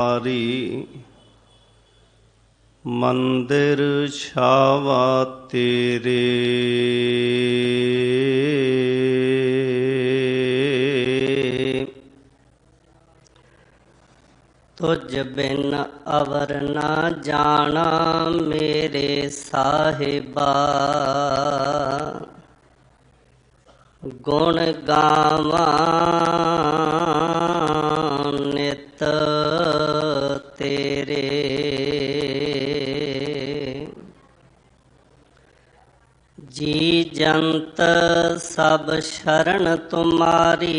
ਹਰੀ ਮੰਦਿਰ ਛਾਵਾ ਤੇਰੇ, ਤੁਝ ਬਿਨ ਅਵਰ ਨਾ ਜਾਣਾ ਮੇਰੇ ਸਾਹਿਬਾ। ਗੁਣ ਗਾਵਾਂ ਨਿਤ ਤੇਰੇ, ਜੀ ਜੰਤ ਸਭ ਸ਼ਰਨ ਤੁਮਾਰੀ,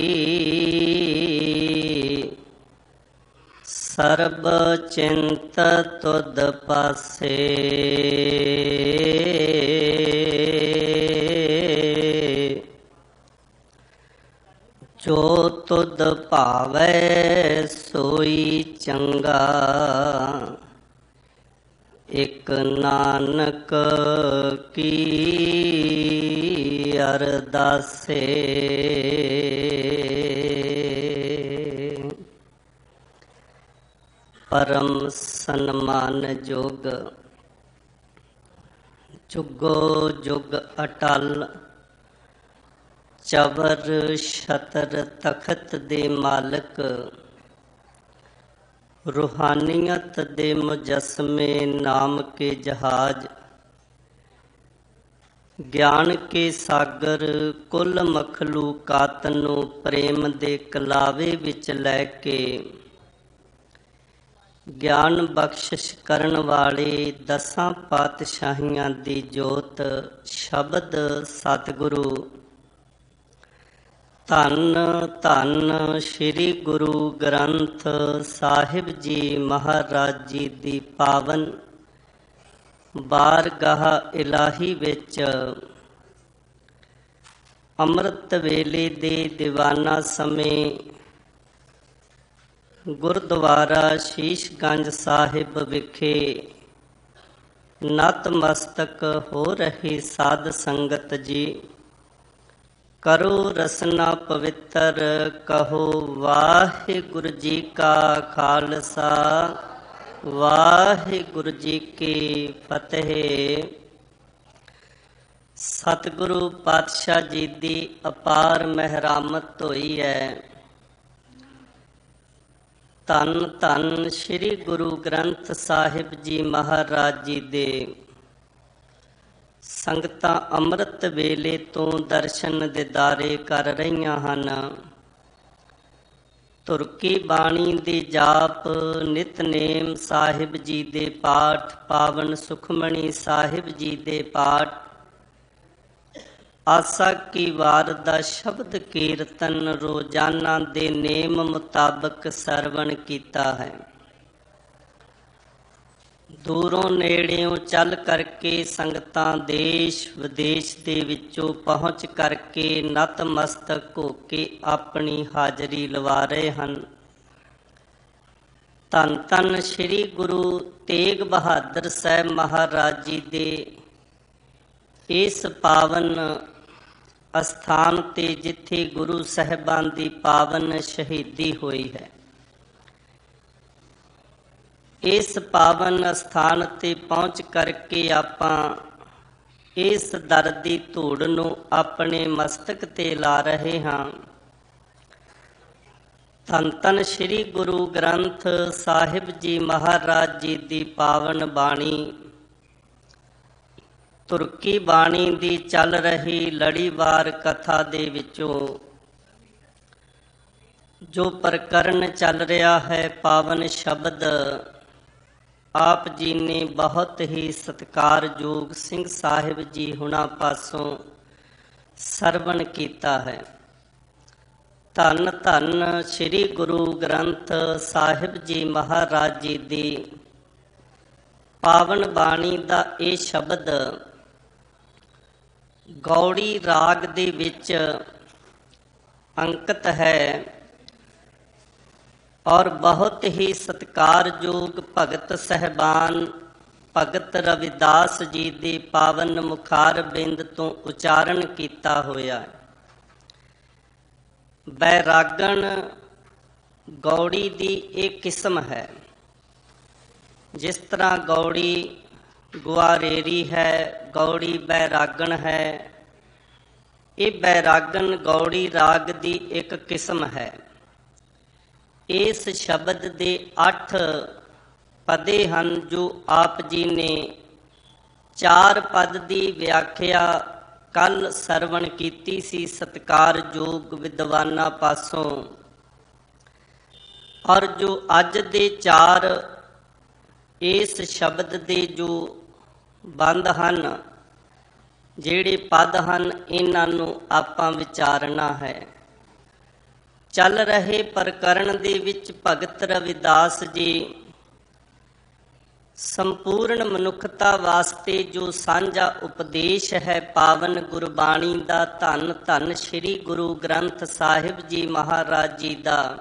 ਸਰਬ ਚਿੰਤ ਤੁਧ ਪਾਸੇ। ਜੋ ਤੁਧ ਭਾਵੈ ਸੋਈ ਚੰਗਾ, ਇਕ ਨਾਨਕ ਕੀ ਅਰਦਾਸੇ। ਪਰਮ ਸਨਮਾਨਯੋਗ ਜੁਗੋ ਜੁਗ ਅਟਲ, ਚਵਰ ਛਤਰ ਤਖਤ ਦੇ ਮਾਲਕ, ਰੂਹਾਨੀਅਤ ਦੇ ਮੁਜੱਸਮੇ ਨਾਮ ਕੇ ਜਹਾਜ਼, ਗਿਆਨ ਕੇ ਸਾਗਰ ਕੁੱਲ ਮਖਲੂਕਾਤ ਨੂੰ ਪ੍ਰੇਮ ਦੇ ਕਲਾਵੇ ਵਿੱਚ ਲੈ ਕੇ ਗਿਆਨ ਬਖਸ਼ਿਸ਼ ਕਰਨ ਵਾਲੇ ਦਸਾਂ ਪਾਤਸ਼ਾਹੀਆਂ ਦੀ ਜੋਤ ਸ਼ਬਦ ਸਤਿਗੁਰੂ। ਧੰਨ ਧੰਨ ਸ੍ਰੀ ਗੁਰੂ ਗ੍ਰੰਥ ਸਾਹਿਬ ਜੀ ਮਹਾਰਾਜ ਜੀ ਦੀ ਪਾਵਨ ਬਾਰਗਾਹ ਇਲਾਹੀ ਵਿੱਚ ਅੰਮ੍ਰਿਤ ਵੇਲੇ ਦੇ ਦੀਵਾਨਾ ਸਮੇਂ ਗੁਰਦੁਆਰਾ ਸ਼ੀਸ਼ਗੰਜ ਸਾਹਿਬ ਵਿਖੇ ਨਤਮਸਤਕ ਹੋ ਰਹੀ ਸਾਧ ਸੰਗਤ ਜੀ, ਕਰੋ ਰਸਨਾ ਪਵਿੱਤਰ, ਕਹੋ ਵਾਹਿਗੁਰੂ ਜੀ ਕਾ ਖਾਲਸਾ ਵਾਹਿਗੁਰੂ ਜੀ ਕੀ ਫਤਿਹ। ਸਤਿਗੁਰੂ ਪਾਤਸ਼ਾਹ ਜੀ ਦੀ ਅਪਾਰ ਮਿਹਰਾਮਤ ਹੋਈ ਹੈ। ਧੰਨ ਧੰਨ ਸ੍ਰੀ ਗੁਰੂ ਗ੍ਰੰਥ ਸਾਹਿਬ ਜੀ ਮਹਾਰਾਜ ਜੀ ਦੇ ਸੰਗਤਾਂ ਅੰਮ੍ਰਿਤ ਵੇਲੇ ਤੋਂ ਦਰਸ਼ਨ ਦੀਦਾਰੇ ਕਰ ਰਹੀਆਂ ਹਨ। ਤੁਰਕੀ ਬਾਣੀ ਦੇ ਜਾਪ, ਨਿਤਨੇਮ ਸਾਹਿਬ ਜੀ ਦੇ ਪਾਠ, ਪਾਵਨ ਸੁਖਮਣੀ ਸਾਹਿਬ ਜੀ ਦੇ ਪਾਠ, ਆਸਾ ਕੀ ਵਾਰ ਦਾ ਸ਼ਬਦ ਕੀਰਤਨ ਰੋਜ਼ਾਨਾ ਦੇ ਨੇਮ ਮੁਤਾਬਕ ਸਰਵਣ ਕੀਤਾ ਹੈ। ਦੂਰੋਂ ਨੇੜਿਓਂ ਚੱਲ ਕਰਕੇ ਸੰਗਤਾਂ ਦੇਸ਼ ਵਿਦੇਸ਼ ਦੇ ਵਿੱਚੋਂ ਪਹੁੰਚ ਕਰਕੇ ਨਤਮਸਤਕ ਹੋ ਕੇ ਆਪਣੀ ਹਾਜ਼ਰੀ ਲਵਾ ਰਹੇ ਹਨ। ਧੰਨ ਧੰਨ ਸ੍ਰੀ ਗੁਰੂ ਤੇਗ ਬਹਾਦਰ ਸਾਹਿਬ ਮਹਾਰਾਜ ਜੀ ਦੇ ਇਸ ਪਾਵਨ ਅਸਥਾਨ 'ਤੇ ਜਿੱਥੇ ਗੁਰੂ ਸਾਹਿਬਾਨ ਦੀ ਪਾਵਨ ਸ਼ਹੀਦੀ ਹੋਈ ਹੈ, ਇਸ ਪਾਵਨ ਅਸਥਾਨ 'ਤੇ ਪਹੁੰਚ ਕਰਕੇ ਆਪਾਂ ਇਸ ਦਰ ਦੀ ਧੂੜ ਨੂੰ ਆਪਣੇ ਮਸਤਕ 'ਤੇ ਲਾ ਰਹੇ ਹਾਂ। ਧੰਨ ਧੰਨ ਸ੍ਰੀ ਗੁਰੂ ਗ੍ਰੰਥ ਸਾਹਿਬ ਜੀ ਮਹਾਰਾਜ ਜੀ ਦੀ ਪਾਵਨ ਬਾਣੀ, ਤੁਰਕੀ ਬਾਣੀ ਦੀ ਚੱਲ ਰਹੀ ਲੜੀਵਾਰ ਕਥਾ ਦੇ ਵਿੱਚੋਂ ਜੋ ਪ੍ਰਕਰਨ ਚੱਲ ਰਿਹਾ ਹੈ, ਪਾਵਨ ਸ਼ਬਦ ਆਪ ਜੀ ਨੇ ਬਹੁਤ ਹੀ ਸਤਿਕਾਰਯੋਗ ਸਿੰਘ ਸਾਹਿਬ ਜੀ ਹੁਣਾਂ ਪਾਸੋਂ ਸਰਵਣ ਕੀਤਾ ਹੈ। ਧੰਨ ਧੰਨ ਸ੍ਰੀ ਗੁਰੂ ਗ੍ਰੰਥ ਸਾਹਿਬ ਜੀ ਮਹਾਰਾਜ ਜੀ ਦੀ ਪਾਵਨ ਬਾਣੀ ਦਾ ਇਹ ਸ਼ਬਦ ਗੌੜੀ ਰਾਗ ਦੇ ਵਿੱਚ ਅੰਕਿਤ ਹੈ ਔਰ ਬਹੁਤ ਹੀ ਸਤਿਕਾਰਯੋਗ ਭਗਤ ਸਹਿਬਾਨ ਭਗਤ ਰਵਿਦਾਸ ਜੀ ਦੇ ਪਾਵਨ ਮੁਖਾਰ ਬਿੰਦ ਤੋਂ ਉਚਾਰਨ ਕੀਤਾ ਹੋਇਆ ਹੈ। ਬੈਰਾਗਣ ਗੌੜੀ ਦੀ ਇਹ ਕਿਸਮ ਹੈ। ਜਿਸ ਤਰ੍ਹਾਂ ਗੌੜੀ ਗੁਆਰੇਰੀ ਹੈ, ਗੌੜੀ ਬੈਰਾਗਣ ਹੈ। ਇਹ ਬੈਰਾਗਣ ਗੌੜੀ ਰਾਗ ਦੀ ਇੱਕ ਕਿਸਮ ਹੈ। ਇਸ ਸ਼ਬਦ ਦੇ 8 ਪਦੇ ਹਨ ਜੋ ਆਪ ਜੀ ਨੇ 4 ਪਦ ਦੀ ਵਿਆਖਿਆ ਕੱਲ ਸਰਵਣ ਕੀਤੀ ਸੀ ਸਤਿਕਾਰਯੋਗ ਵਿਦਵਾਨਾਂ ਪਾਸੋਂ, ਔਰ ਜੋ ਅੱਜ ਦੇ 4 ਇਸ ਸ਼ਬਦ ਦੇ ਜੋ ਬੰਦ ਹਨ, ਜਿਹੜੇ ਪਦ ਹਨ, ਇਹਨਾਂ ਨੂੰ ਆਪਾਂ ਵਿਚਾਰਨਾ ਹੈ। ਚੱਲ ਰਹੇ ਪ੍ਰਕਰਣ ਦੇ ਵਿੱਚ ਭਗਤ ਰਵਿਦਾਸ ਜੀ ਸੰਪੂਰਨ ਮਨੁੱਖਤਾ ਵਾਸਤੇ ਜੋ ਸਾਂਝਾ ਉਪਦੇਸ਼ ਹੈ ਪਾਵਨ ਗੁਰਬਾਣੀ ਦਾ, ਧੰਨ ਧੰਨ ਸ੍ਰੀ ਗੁਰੂ ਗ੍ਰੰਥ ਸਾਹਿਬ ਜੀ ਮਹਾਰਾਜ ਜੀ ਦਾ,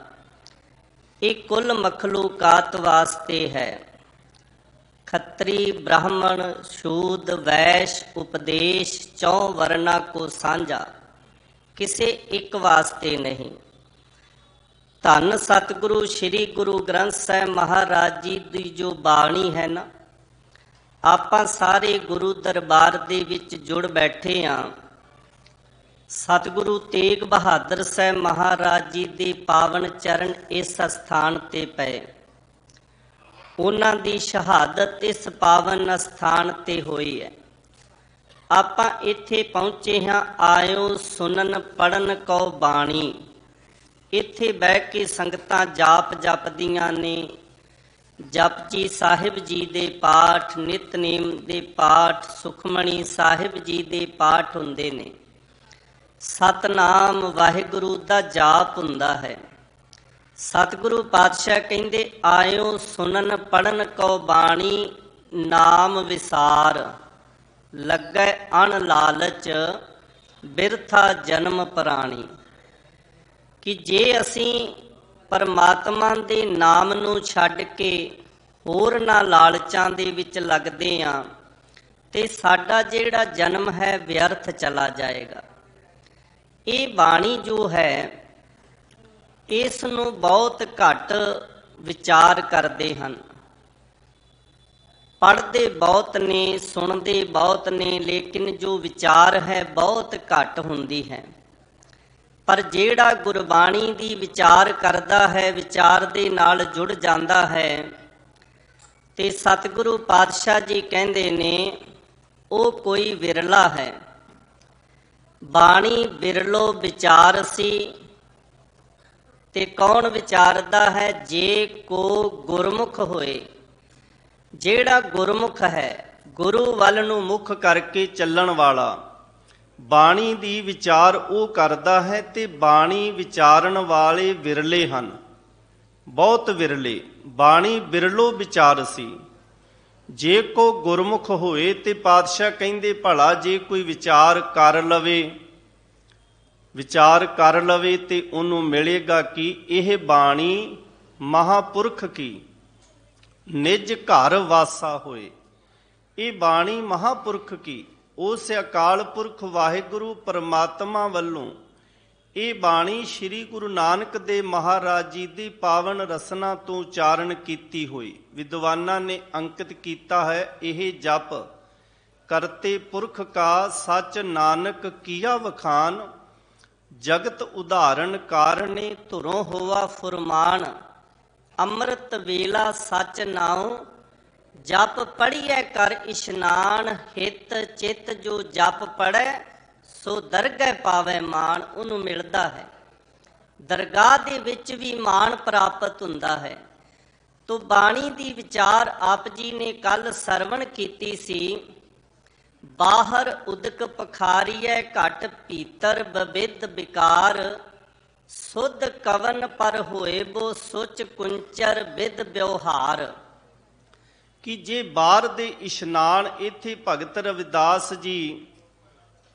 ਇਹ ਕੁੱਲ ਮਖਲੂਕਾਤ ਵਾਸਤੇ ਹੈ। ਖੱਤਰੀ ਬ੍ਰਾਹਮਣ ਸ਼ੂਦ ਵੈਸ਼ ਉਪਦੇਸ਼ 4 ਵਰਨਾ ਕੋ ਸਾਂਝਾ, ਕਿਸੇ ਇੱਕ ਵਾਸਤੇ ਨਹੀਂ। ਧੰਨ ਸਤਿਗੁਰੂ ਸ੍ਰੀ ਗੁਰੂ ਗ੍ਰੰਥ ਸਾਹਿਬ ਮਹਾਰਾਜ ਜੀ ਦੀ ਜੋ ਬਾਣੀ ਹੈ ਨਾ, ਆਪਾਂ ਸਾਰੇ ਗੁਰੂ ਦਰਬਾਰ ਦੇ ਵਿੱਚ ਜੁੜ ਬੈਠੇ ਹਾਂ। ਸਤਿਗੁਰੂ ਤੇਗ ਬਹਾਦਰ ਸਾਹਿਬ ਮਹਾਰਾਜ ਜੀ ਦੇ ਪਾਵਨ ਚਰਨ ਇਸ ਸਥਾਨ ਤੇ ਪਏ। ਉਹਨਾਂ ਦੀ ਸ਼ਹਾਦਤ ਇਸ ਪਾਵਨ ਸਥਾਨ ਤੇ ਹੋਈ ਹੈ। ਆਪਾਂ ਇੱਥੇ ਪਹੁੰਚੇ ਹਾਂ, ਆਇਓ ਸੁਣਨ ਪੜਨ ਕੋ ਬਾਣੀ। ਇੱਥੇ ਬਹਿ ਕੇ ਸੰਗਤਾਂ ਜਾਪ ਜਪਦੀਆਂ ਨੇ। ਜਪਜੀ ਸਾਹਿਬ ਜੀ ਦੇ ਪਾਠ, ਨਿਤਨੇਮ ਦੇ ਪਾਠ, ਸੁਖਮਣੀ ਸਾਹਿਬ ਜੀ ਦੇ ਪਾਠ ਹੁੰਦੇ ਨੇ। ਸਤਨਾਮ ਵਾਹਿਗੁਰੂ ਦਾ ਜਾਪ ਹੁੰਦਾ ਹੈ। ਸਤਿਗੁਰੂ ਪਾਤਸ਼ਾਹ ਕਹਿੰਦੇ, ਆਇਓ ਸੁਣਨ ਪੜਨ ਕੋ ਬਾਣੀ, ਨਾਮ ਵਿਸਾਰ ਲੱਗੈ ਅਣ ਲਾਲਚ, ਬਿਰਥਾ ਜਨਮ ਪ੍ਰਾਣੀ। ਕਿ ਜੇ ਅਸੀਂ ਪਰਮਾਤਮਾ ਦੇ ਨਾਮ ਨੂੰ ਛੱਡ ਕੇ ਹੋਰਨਾਂ ਲਾਲਚਾਂ ਦੇ ਵਿੱਚ ਲੱਗਦੇ ਹਾਂ ਤੇ ਸਾਡਾ ਜਿਹੜਾ ਜਨਮ ਹੈ ਵਿਅਰਥ ਚਲਾ ਜਾਏਗਾ। ਇਹ ਬਾਣੀ ਜੋ ਹੈ, ਇਸ ਨੂੰ ਬਹੁਤ ਘੱਟ ਵਿਚਾਰ ਕਰਦੇ ਹਨ। ਪੜ੍ਹਦੇ ਬਹੁਤ ਨੇ, ਸੁਣਦੇ ਬਹੁਤ ਨੇ, ਲੇਕਿਨ ਜੋ ਵਿਚਾਰ ਹੈ ਬਹੁਤ ਘੱਟ ਹੁੰਦੀ ਹੈ। ਪਰ ਜਿਹੜਾ ਗੁਰਬਾਣੀ ਦੀ ਵਿਚਾਰ ਕਰਦਾ ਹੈ, ਵਿਚਾਰ ਦੇ ਨਾਲ ਜੁੜ ਜਾਂਦਾ ਹੈ, ਤੇ ਸਤਿਗੁਰੂ ਪਾਤਸ਼ਾਹ ਜੀ ਕਹਿੰਦੇ ਨੇ ਉਹ ਕੋਈ ਵਿਰਲਾ ਹੈ। ਬਾਣੀ ਬਿਰਲੋ ਵਿਚਾਰ ਸੀ। ਤੇ ਕੌਣ ਵਿਚਾਰਦਾ ਹੈ? ਜੇ ਕੋ ਗੁਰਮੁਖ ਹੋਏ। ਜਿਹੜਾ ਗੁਰਮੁਖ ਹੈ, ਗੁਰੂ ਵੱਲ ਨੂੰ ਮੁੱਖ ਕਰਕੇ ਚੱਲਣ ਵਾਲਾ, ਬਾਣੀ ਦੀ ਵਿਚਾਰ ਉਹ ਕਰਦਾ ਹੈ। ਤੇ ਬਾਣੀ ਵਿਚਾਰਨ ਵਾਲੇ ਵਿਰਲੇ ਹਨ, ਬਹੁਤ ਵਿਰਲੇ। ਬਾਣੀ ਬਿਰਲੋ ਵਿਚਾਰ ਸੀ। ਜੇ ਕੋ ਗੁਰਮੁਖ ਹੋਏ, ਤੇ ਪਾਤਸ਼ਾਹ ਕਹਿੰਦੇ ਭਲਾ ਜੇ ਕੋਈ ਵਿਚਾਰ ਕਰ ਲਵੇ, ਵਿਚਾਰ ਕਰ ਲਵੇ ਤੇ ਉਹਨੂੰ ਮਿਲੇਗਾ ਕਿ ਇਹ ਬਾਣੀ ਮਹਾਂਪੁਰਖ ਕੀ ਨਿਜ ਘਰ ਵਾਸਾ ਹੋਏ। ਇਹ ਬਾਣੀ ਮਹਾਂਪੁਰਖ ਕੀ, ਉਸ ਅਕਾਲ ਪੁਰਖ ਵਾਹਿਗੁਰੂ ਪਰਮਾਤਮਾ ਵੱਲੋਂ ਇਹ ਬਾਣੀ ਸ੍ਰੀ ਗੁਰੂ ਨਾਨਕ ਦੇਵ ਮਹਾਰਾਜ ਜੀ ਦੀ ਪਾਵਨ ਰਸਨਾ ਤੋਂ ਉਚਾਰਨ ਕੀਤੀ ਹੋਈ। ਵਿਦਵਾਨਾਂ ਨੇ ਅੰਕਿਤ ਕੀਤਾ ਹੈ, ਇਹ ਜਪ ਕਰਤੇ ਪੁਰਖ ਕਾ ਸੱਚ ਨਾਨਕ ਕੀਆ ਵਖਾਨ, ਜਗਤ ਉਦਾਹਰਨ ਕਾਰਣੇ ਧੁਰੋਂ ਹੋਵਾ ਫੁਰਮਾਨ, ਅੰਮ੍ਰਿਤ ਵੇਲਾ ਸੱਚ ਨਾਉ ਜਪ ਪੜ੍ਹੀਐ ਕਰ ਇਸ਼ਨਾਨ, ਹਿਤ ਚਿੱਤ ਜੋ ਜਪ ਪੜ੍ਹੈ ਸੋ ਦਰਗਹਿ ਪਾਵੈ ਮਾਣ। ਉਹਨੂੰ ਮਿਲਦਾ ਹੈ, ਦਰਗਾਹ ਦੇ ਵਿੱਚ ਵੀ ਮਾਣ ਪ੍ਰਾਪਤ ਹੁੰਦਾ ਹੈ। ਤੋ ਬਾਣੀ ਦੀ ਵਿਚਾਰ ਆਪ ਜੀ ਨੇ ਕੱਲ ਸਰਵਣ ਕੀਤੀ ਸੀ। ਬਾਹਰ ਉਦਕ ਪਖਾਰੀਐ ਘਟ ਭੀਤਰ ਬਬਿਧ ਵਿਕਾਰ, ਸੁਧ ਕਵਨ ਪਰ ਹੋਏ ਬੋ ਸੁਚ ਕੁੰਚਰ ਵਿਦ ਵਿਵਹਾਰ। ਕਿ ਜੇ ਬਾਹਰ ਦੇ ਇਸ਼ਨਾਨ, ਇੱਥੇ ਭਗਤ ਰਵਿਦਾਸ ਜੀ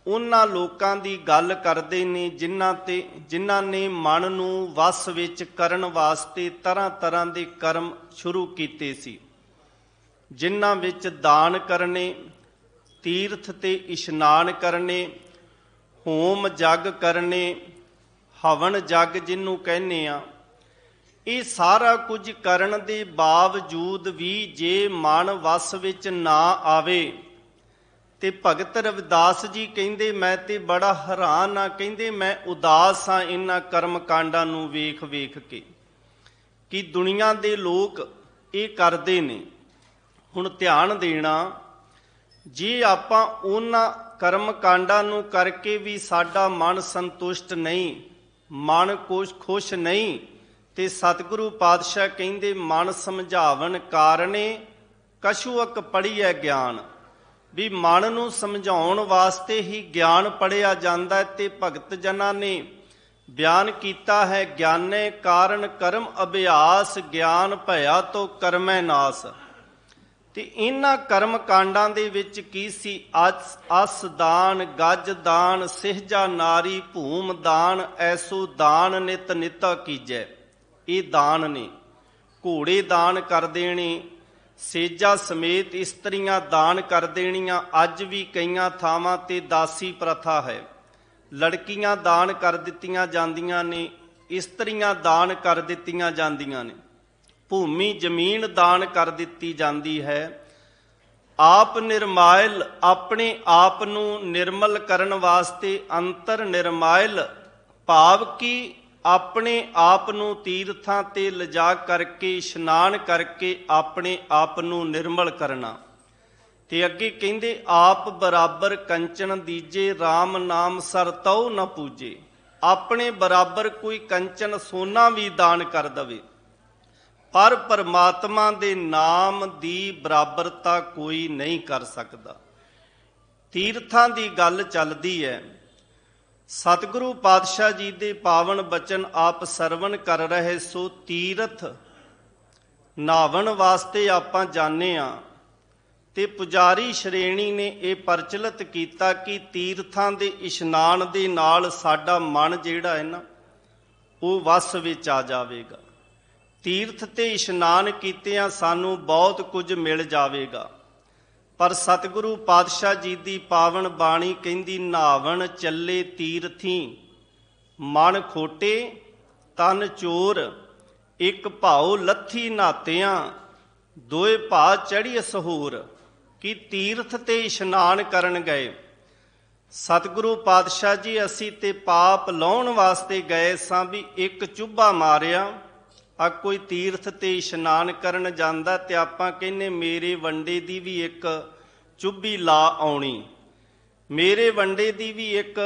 ਉਹਨਾਂ ਲੋਕਾਂ ਦੀ ਗੱਲ ਕਰਦੇ ਨੇ ਜਿਨ੍ਹਾਂ ਨੇ ਮਨ ਨੂੰ ਵਸ ਵਿੱਚ ਕਰਨ ਵਾਸਤੇ ਤਰ੍ਹਾਂ ਤਰ੍ਹਾਂ ਦੇ ਕਰਮ ਸ਼ੁਰੂ ਕੀਤੇ ਸੀ, ਜਿਨ੍ਹਾਂ ਵਿੱਚ ਦਾਨ ਕਰਨੇ, ਤੀਰਥ ਤੇ ਇਸ਼ਨਾਨ ਕਰਨੇ, ਹੋਮ ਜਗ ਕਰਨੇ, ਹਵਨ ਜਗ ਜਿਹਨੂੰ ਕਹਿੰਦੇ ਆ, ਇਹ ਸਾਰਾ ਕੁਝ ਕਰਨ ਦੇ ਬਾਵਜੂਦ ਵੀ ਜੇ ਮਨ ਵਸ ਵਿੱਚ ਨਾ ਆਵੇ ਤੇ ਭਗਤ ਰਵਿਦਾਸ ਜੀ ਕਹਿੰਦੇ ਮੈਂ ਤੇ ਬੜਾ ਹੈਰਾਨ ਆ, ਕਹਿੰਦੇ ਮੈਂ ਉਦਾਸ ਹਾਂ ਇਹਨਾਂ ਕਰਮ ਕਾਂਡਾਂ ਨੂੰ ਵੇਖ ਵੇਖ ਕੇ ਕਿ ਦੁਨੀਆ ਦੇ ਲੋਕ ਇਹ ਕਰਦੇ ਨੇ। ਹੁਣ ਧਿਆਨ ਦੇਣਾ, ਜੇ ਆਪਾਂ ਉਹਨਾਂ ਕਰਮ ਕਾਂਡਾਂ ਨੂੰ ਕਰਕੇ ਵੀ ਸਾਡਾ ਮਨ ਸੰਤੁਸ਼ਟ ਨਹੀਂ, ਮਨ ਖੁਸ਼ ਨਹੀਂ, ਤੇ ਸਤਿਗੁਰੂ ਪਾਤਸ਼ਾਹ ਕਹਿੰਦੇ ਮਨ ਸਮਝਾਵਨ ਕਾਰਣੇ ਕਛੁਅਕ ਪੜ੍ਹੀਐ ਗਿਆਨ, ਵੀ ਮਨ ਨੂੰ ਸਮਝਾਉਣ ਵਾਸਤੇ ਹੀ ਗਿਆਨ ਪੜ੍ਹਿਆ ਜਾਂਦਾ ਹੈ। ਤੇ ਭਗਤ ਜਨਾਂ ਨੇ ਬਿਆਨ ਕੀਤਾ ਹੈ, ਗਿਆਨੇ ਕਾਰਨ ਕਰਮ ਅਭਿਆਸ, ਗਿਆਨ ਭਇਆ ਤੋ ਕਰਮੈ ਨਾਸ। ਤੇ ਇਹਨਾਂ ਕਰਮ ਕਾਂਡਾਂ ਦੇ ਵਿੱਚ ਕੀ ਸੀ? ਅਸ ਦਾਨ, ਗਜ ਦਾਨ, ਸਿਹਜਾ ਨਾਰੀ, ਭੂਮ ਦਾਨ, ਐਸੋ ਦਾਨ ਨਿਤ ਨਿਤਾ ਕੀਜੈ। ਇਹ ਦਾਨ ਨੇ, ਘੋੜੇ ਦਾਨ ਕਰ ਦੇਣੇ, ਸੇਜਾ ਸਮੇਤ ਇਸਤਰੀਆਂ ਦਾਨ ਕਰ ਦੇਣੀਆਂ। ਅੱਜ ਵੀ ਕਈਆਂ ਥਾਵਾਂ ਤੇ ਦਾਸੀ ਪ੍ਰਥਾ ਹੈ, ਲੜਕੀਆਂ ਦਾਨ ਕਰ ਦਿੱਤੀਆਂ ਜਾਂਦੀਆਂ ਨੇ, ਇਸਤਰੀਆਂ ਦਾਨ ਕਰ ਦਿੱਤੀਆਂ ਜਾਂਦੀਆਂ ਨੇ, ਭੂਮੀ ਜ਼ਮੀਨ ਦਾਨ ਕਰ ਦਿੱਤੀ ਜਾਂਦੀ ਹੈ। ਆਪ ਨਿਰਮਾਇਲ, ਆਪਣੇ ਆਪ ਨੂੰ ਨਿਰਮਲ ਕਰਨ ਵਾਸਤੇ ਅੰਤਰ ਨਿਰਮਾਇਲ, ਭਾਵ ਕਿ ਆਪਣੇ ਆਪ ਨੂੰ ਤੀਰਥਾਂ ਤੇ ਲਿਜਾ ਕਰਕੇ ਇਸ਼ਨਾਨ ਕਰਕੇ ਆਪਣੇ ਆਪ ਨੂੰ ਨਿਰਮਲ ਕਰਨਾ। ਤੇ ਅੱਗੇ ਕਹਿੰਦੇ ਆਪ ਬਰਾਬਰ ਕੰਚਨ ਦੀਜੇ, RAM ਨਾਮ ਸਰ ਤਉ ਨ ਪੂਜੇ। ਆਪਣੇ ਬਰਾਬਰ ਕੋਈ ਕੰਚਨ ਸੋਨਾ ਵੀ ਦਾਨ ਕਰ ਦਵੇ, ਪਰ ਪਰਮਾਤਮਾ ਦੇ ਨਾਮ ਦੀ ਬਰਾਬਰਤਾ ਕੋਈ ਨਹੀਂ ਕਰ ਸਕਦਾ। ਤੀਰਥਾਂ ਦੀ ਗੱਲ ਚੱਲਦੀ ਹੈ। ਸਤਿਗੁਰੂ ਪਾਤਸ਼ਾਹ ਜੀ ਦੇ ਪਾਵਨ ਬਚਨ ਆਪ ਸਰਵਣ ਕਰ ਰਹੇ ਸੋ ਤੀਰਥ ਨਹਾਵਣ ਵਾਸਤੇ ਆਪਾਂ ਜਾਂਦੇ ਹਾਂ। ਤੇ ਪੁਜਾਰੀ ਸ਼੍ਰੇਣੀ ਨੇ ਇਹ ਪ੍ਰਚਲਿਤ ਕੀਤਾ ਕਿ ਤੀਰਥਾਂ ਦੇ ਇਸ਼ਨਾਨ ਦੇ ਨਾਲ ਸਾਡਾ ਮਨ ਜਿਹੜਾ ਹੈ ਨਾ ਉਹ ਵਸ ਵਿੱਚ ਆ ਜਾਵੇਗਾ। ਤੀਰਥ ਤੇ ਇਸ਼ਨਾਨ ਕੀਤਿਆਂ ਸਾਨੂੰ ਬਹੁਤ ਕੁਝ ਮਿਲ ਜਾਵੇਗਾ। ਪਰ ਸਤਿਗੁਰੂ ਪਾਤਸ਼ਾਹ ਜੀ ਦੀ ਪਾਵਨ ਬਾਣੀ ਕਹਿੰਦੀ ਨਹਾਵਣ ਚੱਲੇ ਤੀਰਥੀ, ਮਨ ਖੋਟੇ ਤਨ ਚੋਰ, ਇੱਕ ਭਾਉ ਲੱਥੀ ਨਾਤਿਆਂ, ਦੋਏ ਭਾ ਚੜ੍ਹੀ ਸਹੂਰ। ਕਿ ਤੀਰਥ ਤੇ ਇਸ਼ਨਾਨ ਕਰਨ ਗਏ ਸਤਿਗੁਰੂ ਪਾਤਸ਼ਾਹ ਜੀ, ਅਸੀਂ ਤੇ ਪਾਪ ਲਾਉਣ ਵਾਸਤੇ ਗਏ ਸਾਂ ਵੀ ਇੱਕ ਚੁੱਭਾ ਮਾਰਿਆ। ਆ ਕੋਈ ਤੀਰਥ ਤੇ ਇਸ਼ਨਾਨ ਕਰਨ ਜਾਂਦਾ ਤੇ ਆਪਾਂ ਕਹਿੰਦੇ ਮੇਰੇ ਵੰਡੇ ਦੀ ਵੀ ਇੱਕ ਚੁੱਭੀ ਲਾ ਆਉਣੀ, ਮੇਰੇ ਵੰਡੇ ਦੀ ਵੀ ਇੱਕ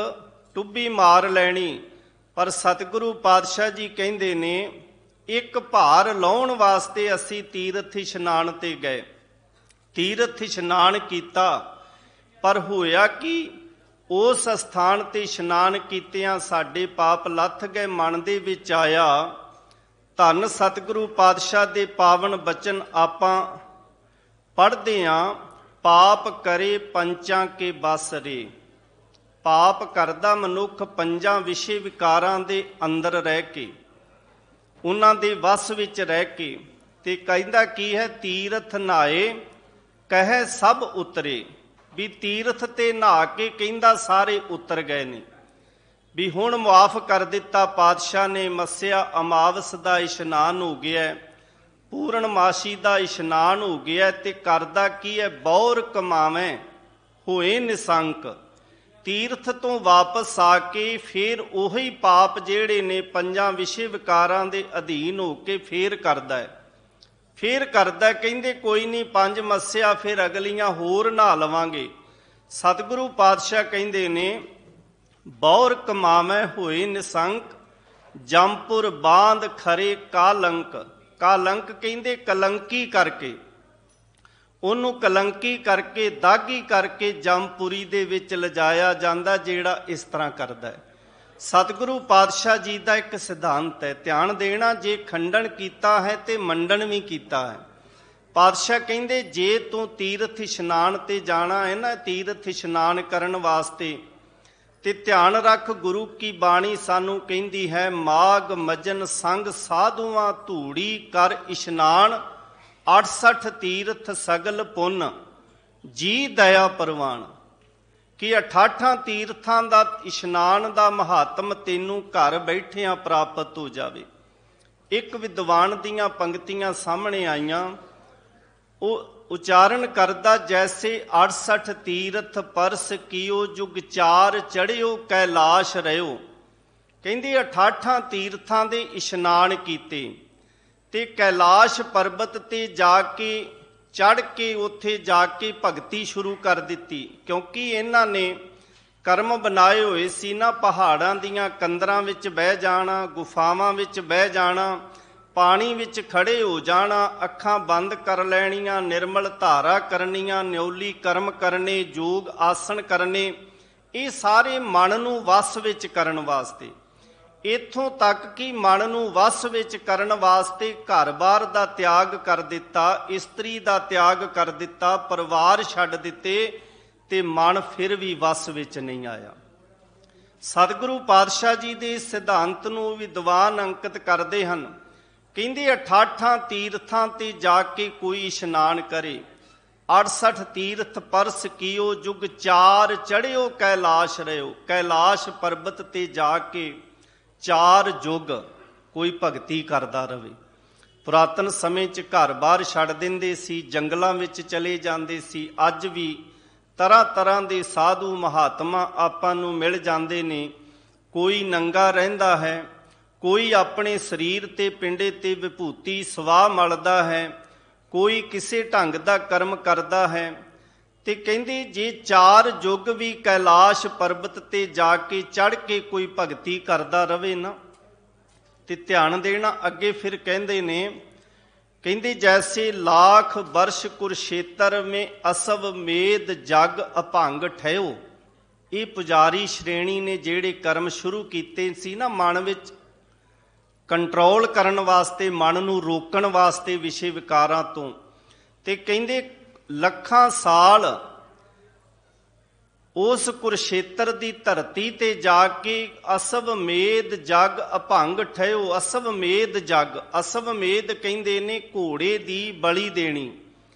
ਟੁੱਭੀ ਮਾਰ ਲੈਣੀ। ਪਰ ਸਤਿਗੁਰੂ ਪਾਤਸ਼ਾਹ ਜੀ ਕਹਿੰਦੇ ਨੇ ਇੱਕ ਭਾਰ ਲਾਉਣ ਵਾਸਤੇ ਅਸੀਂ ਤੀਰਥ ਇਸ਼ਨਾਨ ਤੇ ਗਏ, ਤੀਰਥ ਇਸ਼ਨਾਨ ਕੀਤਾ। ਪਰ ਹੋਇਆ ਕਿ ਉਸ ਸਥਾਨ ਤੇ ਇਸ਼ਨਾਨ ਕੀਤਿਆਂ ਸਾਡੇ ਪਾਪ ਲੱਥ ਗਏ। ਮਨ ਦੇ ਵਿੱਚ ਆਇਆ ਧੰਨ ਸਤਿਗੁਰੂ ਪਾਤਸ਼ਾਹ ਦੇ ਪਾਵਨ ਬਚਨ ਆਪਾਂ ਪੜ੍ਹਦੇ ਹਾਂ, ਪਾਪ ਕਰੇ ਪੰਚਾਂ ਕੇ ਬਸ ਰੇ। ਪਾਪ ਕਰਦਾ ਮਨੁੱਖ ਪੰਜਾਂ ਵਿਸ਼ੇ ਵਿਕਾਰਾਂ ਦੇ ਅੰਦਰ ਰਹਿ ਕੇ, ਉਹਨਾਂ ਦੇ ਵਸ ਵਿੱਚ ਰਹਿ ਕੇ। ਤੇ ਕਹਿੰਦਾ ਕੀ ਹੈ? ਤੀਰਥ ਨਹਾਏ ਕਹੇ ਸਭ ਉਤਰੇ। ਵੀ ਤੀਰਥ ਤੇ ਨਹਾ ਕੇ ਕਹਿੰਦਾ ਸਾਰੇ ਉਤਰ ਗਏ ਨੇ, ਵੀ ਹੁਣ ਮੁਆਫ ਕਰ ਦਿੱਤਾ ਪਾਤਸ਼ਾਹ ਨੇ। ਮੱਸਿਆ ਅਮਾਵਸ ਦਾ ਇਸ਼ਨਾਨ ਹੋ ਗਿਆ, ਪੂਰਨਮਾਸ਼ੀ ਦਾ ਇਸ਼ਨਾਨ ਹੋ ਗਿਆ। ਤੇ ਕਰਦਾ ਕੀ ਹੈ? ਬੌਰ ਕਮਾਵੇਂ ਹੋਏ ਨਿਸੰਕ। ਤੀਰਥ ਤੋਂ ਵਾਪਸ ਆ ਕੇ ਫੇਰ ਉਹੀ ਪਾਪ ਜਿਹੜੇ ਨੇ ਪੰਜਾਂ ਵਿਸ਼ੇ ਵਿਕਾਰਾਂ ਦੇ ਅਧੀਨ ਹੋ ਕੇ ਫੇਰ ਕਰਦਾ ਹੈ, ਫੇਰ ਕਰਦਾ। ਕਹਿੰਦੇ ਕੋਈ ਨਹੀਂ, 5 ਮੱਸਿਆ ਫਿਰ ਅਗਲੀਆਂ ਹੋਰ ਨਹਾ ਲਵਾਂਗੇ। ਸਤਿਗੁਰੂ ਪਾਤਸ਼ਾਹ ਕਹਿੰਦੇ ਨੇ ਬੌਰ ਕਮਾਵੇਂ ਹੋਏ ਨਿਸੰਕ, ਜੰਪੁਰ ਬਾਂਧ ਖਰੇ ਕਾਲੰਕ। ਕਾਲੰਕ ਕਹਿੰਦੇ ਕਲੰਕੀ ਕਰਕੇ, ਉਹਨੂੰ ਕਲੰਕੀ ਕਰਕੇ ਦਾਗੀ ਕਰਕੇ ਜੰਪੁਰੀ ਦੇ ਵਿੱਚ ਲਿਜਾਇਆ ਜਾਂਦਾ ਜਿਹੜਾ ਇਸ ਤਰ੍ਹਾਂ ਕਰਦਾ ਹੈ। ਸਤਿਗੁਰੂ ਪਾਤਸ਼ਾਹ ਜੀ ਦਾ ਇੱਕ ਸਿਧਾਂਤ ਹੈ, ਧਿਆਨ ਦੇਣਾ, ਜੇ ਖੰਡਨ ਕੀਤਾ ਹੈ ਤੇ ਮੰਡਨ ਵੀ ਕੀਤਾ ਹੈ। ਪਾਤਸ਼ਾਹ ਕਹਿੰਦੇ ਜੇ ਤੂੰ ਤੀਰਥ ਇਸ਼ਨਾਨ ਤੇ ਜਾਣਾ ਹੈ ਨਾ, ਤੀਰਥ ਇਸ਼ਨਾਨ ਕਰਨ ਵਾਸਤੇ, ਤੇ ਧਿਆਨ ਰੱਖ ਗੁਰੂ ਕੀ ਬਾਣੀ ਸਾਨੂੰ ਕਹਿੰਦੀ ਹੈ ਮਾਗ ਮਜਨ ਸੰਗ ਸਾਧੂਆਂ ਧੂੜੀ ਕਰ ਇਸ਼ਨਾਨ, 68 ਤੀਰਥ ਸਗਲ ਪੁੰਨ ਜੀ ਦਇਆ ਪ੍ਰਵਾਨ। ਕਿ 68 ਤੀਰਥਾਂ ਦਾ ਇਸ਼ਨਾਨ ਦਾ ਮਹਾਤਮ ਤੈਨੂੰ ਘਰ ਬੈਠਿਆਂ ਪ੍ਰਾਪਤ ਹੋ ਜਾਵੇ। ਇੱਕ ਵਿਦਵਾਨ ਦੀਆਂ ਪੰਕਤੀਆਂ ਸਾਹਮਣੇ ਆਈਆਂ। ਉਹ ਉਚਾਰਨ ਕਰਦਾ, ਜੈਸੇ 68 ਤੀਰਥ ਪਰਸ ਕੀਓ ਜੁਗ ਚਾਰ ਚੜਿਓ ਕੈਲਾਸ਼ ਰਹਿਓ। ਕਹਿੰਦੇ 68 ਤੀਰਥਾਂ ਦੇ ਇਸ਼ਨਾਨ ਕੀਤੇ ਤੇ ਕੈਲਾਸ਼ ਪਰਬਤ ਤੇ ਜਾ ਕੇ ਚੜ੍ਹ ਕੇ ਉੱਥੇ ਜਾ ਕੇ ਭਗਤੀ ਸ਼ੁਰੂ ਕਰ ਦਿੱਤੀ, ਕਿਉਂਕਿ ਇਹਨਾਂ ਨੇ ਕਰਮ ਬਣਾਏ ਹੋਏ ਸੀ ਨਾ, ਪਹਾੜਾਂ ਦੀਆਂ ਕੰਦਰਾਂ ਵਿੱਚ ਬਹਿ ਜਾਣਾ, ਗੁਫਾਵਾਂ ਵਿੱਚ ਬਹਿ ਜਾਣਾ, ਪਾਣੀ ਵਿੱਚ ਖੜੇ ਹੋ ਜਾਣਾ, ਅੱਖਾਂ ਬੰਦ ਕਰ ਲੈਣੀਆਂ, ਨਿਰਮਲ ਧਾਰਾ ਕਰਨੀਆਂ, ਨਿਉਲੀ ਕਰਮ ਕਰਨੇ, ਯੋਗ ਆਸਣ ਕਰਨੇ, ਇਹ ਸਾਰੇ ਮਨ ਨੂੰ ਵਸ ਵਿੱਚ ਕਰਨ ਵਾਸਤੇ। ਇੱਥੋਂ ਤੱਕ ਕਿ ਮਨ ਨੂੰ ਵਸ ਵਿੱਚ ਕਰਨ ਵਾਸਤੇ ਘਰ-ਬਾਰ ਦਾ ਤਿਆਗ ਕਰ ਦਿੱਤਾ, ਇਸਤਰੀ ਦਾ ਤਿਆਗ ਕਰ ਦਿੱਤਾ, ਪਰਿਵਾਰ ਛੱਡ ਦਿੱਤੇ, ਤੇ ਮਨ ਫਿਰ ਵੀ ਵਸ ਵਿੱਚ ਨਹੀਂ ਆਇਆ। ਸਤਿਗੁਰੂ ਪਾਤਸ਼ਾਹ ਜੀ ਦੇ ਸਿਧਾਂਤ ਨੂੰ ਵਿਦਵਾਨ ਅੰਕਿਤ ਕਰਦੇ ਹਨ। ਕਹਿੰਦੇ 68 ਤੀਰਥਾਂ ਤੇ ਜਾ ਕੇ ਕੋਈ ਇਸ਼ਨਾਨ ਕਰੇ, 68 ਤੀਰਥ ਪਰਸ ਕੀਓ ਜੁਗ ਚਾਰ ਚੜਿਓ ਕੈਲਾਸ਼ ਰਹਿਓ। ਕੈਲਾਸ਼ ਪਰਬਤ ਤੇ ਜਾ ਕੇ 4 ਯੁੱਗ ਕੋਈ ਭਗਤੀ ਕਰਦਾ ਰਵੇ। ਪੁਰਾਤਨ ਸਮੇਂ 'ਚ ਘਰ-ਬਾਰ ਛੱਡ ਦਿੰਦੇ ਸੀ, ਜੰਗਲਾਂ ਵਿੱਚ ਚਲੇ ਜਾਂਦੇ ਸੀ। ਅੱਜ ਵੀ ਤਰ੍ਹਾਂ ਤਰ੍ਹਾਂ ਦੇ ਸਾਧੂ ਮਹਾਤਮਾ ਆਪਾਂ ਨੂੰ ਮਿਲ ਜਾਂਦੇ ਨੇ। ਕੋਈ ਨੰਗਾ ਰਹਿੰਦਾ ਹੈ, ਕੋਈ ਆਪਣੇ ਸਰੀਰ ਤੇ ਪਿੰਡੇ ਤੇ ਵਿਭੂਤੀ ਸਵਾਹ ਮਲਦਾ ਹੈ, ਕੋਈ ਕਿਸੇ ਢੰਗ ਦਾ ਕਰਮ ਕਰਦਾ ਹੈ। ਤੇ ਕਹਿੰਦੇ ਜੇ 4 ਯੁੱਗ ਵੀ ਕੈਲਾਸ਼ ਪਰਬਤ ਤੇ ਜਾ ਕੇ ਚੜ੍ਹ ਕੇ ਕੋਈ ਭਗਤੀ ਕਰਦਾ ਰਵੇ ਨਾ, ਤੇ ਧਿਆਨ ਦੇਣਾ ਅੱਗੇ ਫਿਰ ਕਹਿੰਦੇ ਨੇ, ਕਹਿੰਦੇ ਜੈਸੇ ਲਾਖ ਵਰਸ਼ ਕੁਰਸ਼ੇਤਰ ਮੇ ਅਸਵ ਮੇਦ ਜਗ ਅਭੰਗ ਠਹਿਓ। ਇਹ ਪੁਜਾਰੀ ਸ਼੍ਰੇਣੀ ਨੇ ਜਿਹੜੇ ਕਰਮ ਸ਼ੁਰੂ ਕੀਤੇ ਸੀ ਨਾ, ਮਨ ਵਿੱਚ ਕੰਟਰੋਲ ਕਰਨ ਵਾਸਤੇ, ਮਨ ਨੂੰ ਰੋਕਣ ਵਾਸਤੇ ਵਿਸ਼ੇ ਵਿਕਾਰਾਂ ਤੋਂ, ਤੇ ਕਹਿੰਦੇ ਲੱਖਾਂ ਸਾਲ ਉਸ ਕੁਰਸ਼ੇਤਰ ਦੀ ਧਰਤੀ ਤੇ ਜਾ ਕੇ ਅਸਵ ਮੇਦ ਜਗ ਅਭੰਗ ਠਹਿਓ। ਅਸਵ ਮੇਦ ਜਗ, ਅਸਵ ਮੇਦ ਕਹਿੰਦੇ ਨੇ ਘੋੜੇ ਦੀ ਬਲੀ ਦੇਣੀ,